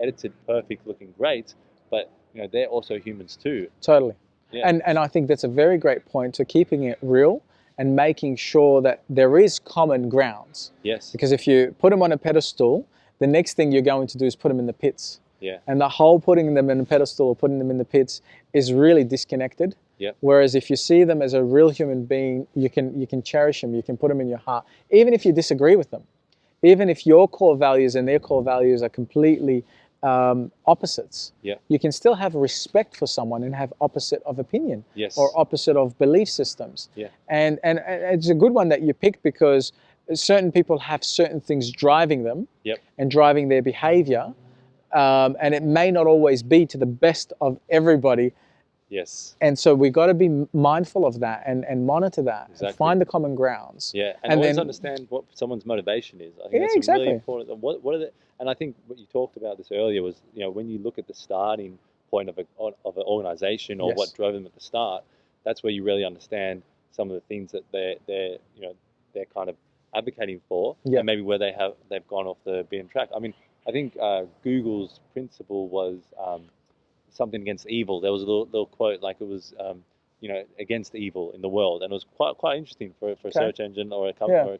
edited, perfect, looking great, but, they're also humans too. Totally. Yeah. And I think that's a very great point to keeping it real and making sure that there is common grounds. Yes. Because if you put them on a pedestal, the next thing you're going to do is put them in the pits. Yeah. And the whole putting them in a pedestal or putting them in the pits is really disconnected. Yeah. Whereas if you see them as a real human being, you can cherish them, you can put them in your heart, even if you disagree with them. Even if your core values and their core values are completely opposites, you can still have respect for someone and have opposite of opinion or opposite of belief systems. Yeah. And it's a good one that you pick, because certain people have certain things driving them and driving their behavior, and it may not always be to the best of everybody. Yes. And so we got to be mindful of that and monitor that, and find the common grounds. Yeah, and always then understand what someone's motivation is. I think that's really important. What are the, and I think what you talked about this earlier was, when you look at the starting point of an organization, or what drove them at the start, that's where you really understand some of the things that they're kind of advocating for, and maybe where they've gone off the beaten track. I mean, I think Google's principle was something against evil. There was a little quote, like it was against evil in the world, and it was quite interesting for a search engine or a company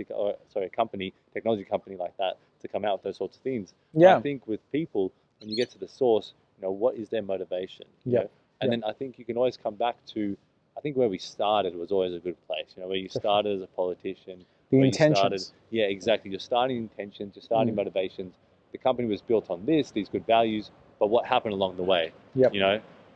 or a company, technology company like that, to come out with those sorts of things. I think with people, when you get to the source, what is their motivation? And then I think you can always come back to, I think where we started was always a good place. Where you started as a politician, the intentions. Exactly. You're starting intentions, you're starting motivations. The company was built on these good values, but what happened along the way?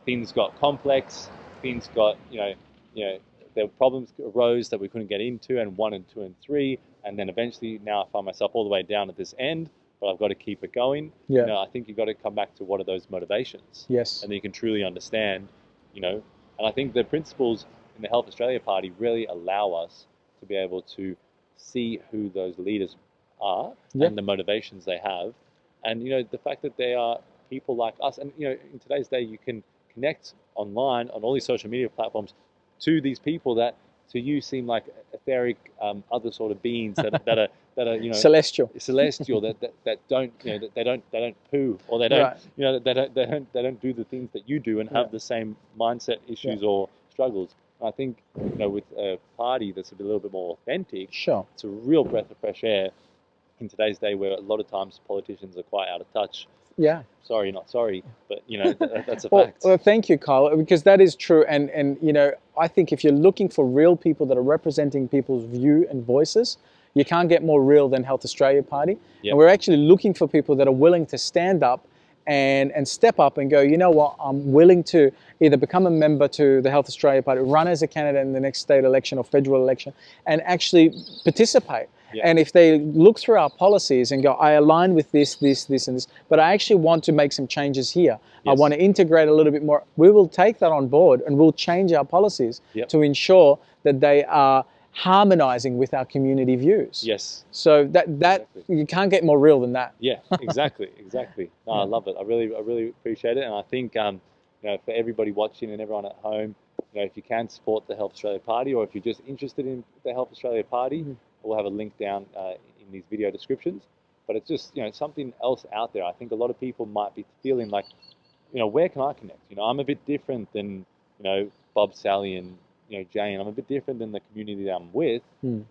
Things got complex. Things got, there were problems arose that we couldn't get into, and 1 and 2 and 3, and then eventually now I find myself all the way down at this end, but I've got to keep it going. I think you've got to come back to what are those motivations. Yes. And then you can truly understand, and I think the principles in the Health Australia Party really allow us to be able to see who those leaders are and the motivations they have, and the fact that they are people like us, and in today's day you can connect online on all these social media platforms to these people that to you seem like etheric, other sort of beings that are celestial that don't they don't poo, or they don't they don't do the things that you do and have the same mindset issues or struggles. And I think with a party that's a little bit more authentic, it's a real breath of fresh air in today's day, where a lot of times politicians are quite out of touch. Sorry, not sorry, but that's a fact. Well, thank you, Kyle, because that is true. And I think if you're looking for real people that are representing people's view and voices, you can't get more real than Health Australia Party. And we're actually looking for people that are willing to stand up and step up and go, you know what, I'm willing to either become a member to the Health Australia Party, run as a candidate in the next state election or federal election, and actually participate. And if they look through our policies and go, I align with this, and this, but I actually want to make some changes here. I want to integrate a little bit more. We will take that on board and we'll change our policies to ensure that they are harmonizing with our community views. So that you can't get more real than that. Exactly. No, I love it. I really appreciate it. And I think for everybody watching and everyone at home, if you can support the Health Australia Party, or if you're just interested in the Health Australia Party, we'll have a link down in these video descriptions. But it's just something else out there. I think a lot of people might be feeling like, where can I connect? I'm a bit different than Bob, Sally, and Jane. I'm a bit different than the community that I'm with,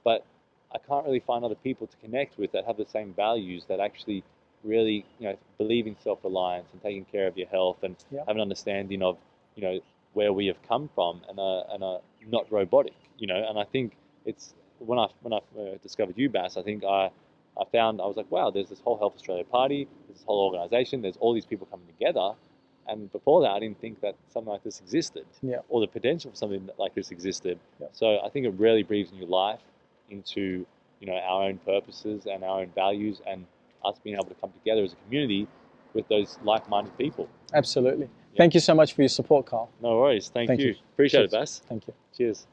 but I can't really find other people to connect with that have the same values, that actually really believe in self-reliance and taking care of your health, and have an understanding of where we have come from, and are not robotic. And I think it's when I discovered you, Bass, I think I was like, wow, there's this whole Health Australia Party, there's this whole organisation, there's all these people coming together. And before that, I didn't think that something like this existed, or the potential for something like this existed. So I think it really breathes new life into our own purposes and our own values, and us being able to come together as a community with those like-minded people. Absolutely. Thank you so much for your support, Carl. No worries. Thank you. Appreciate it, Bass. Thank you. Cheers.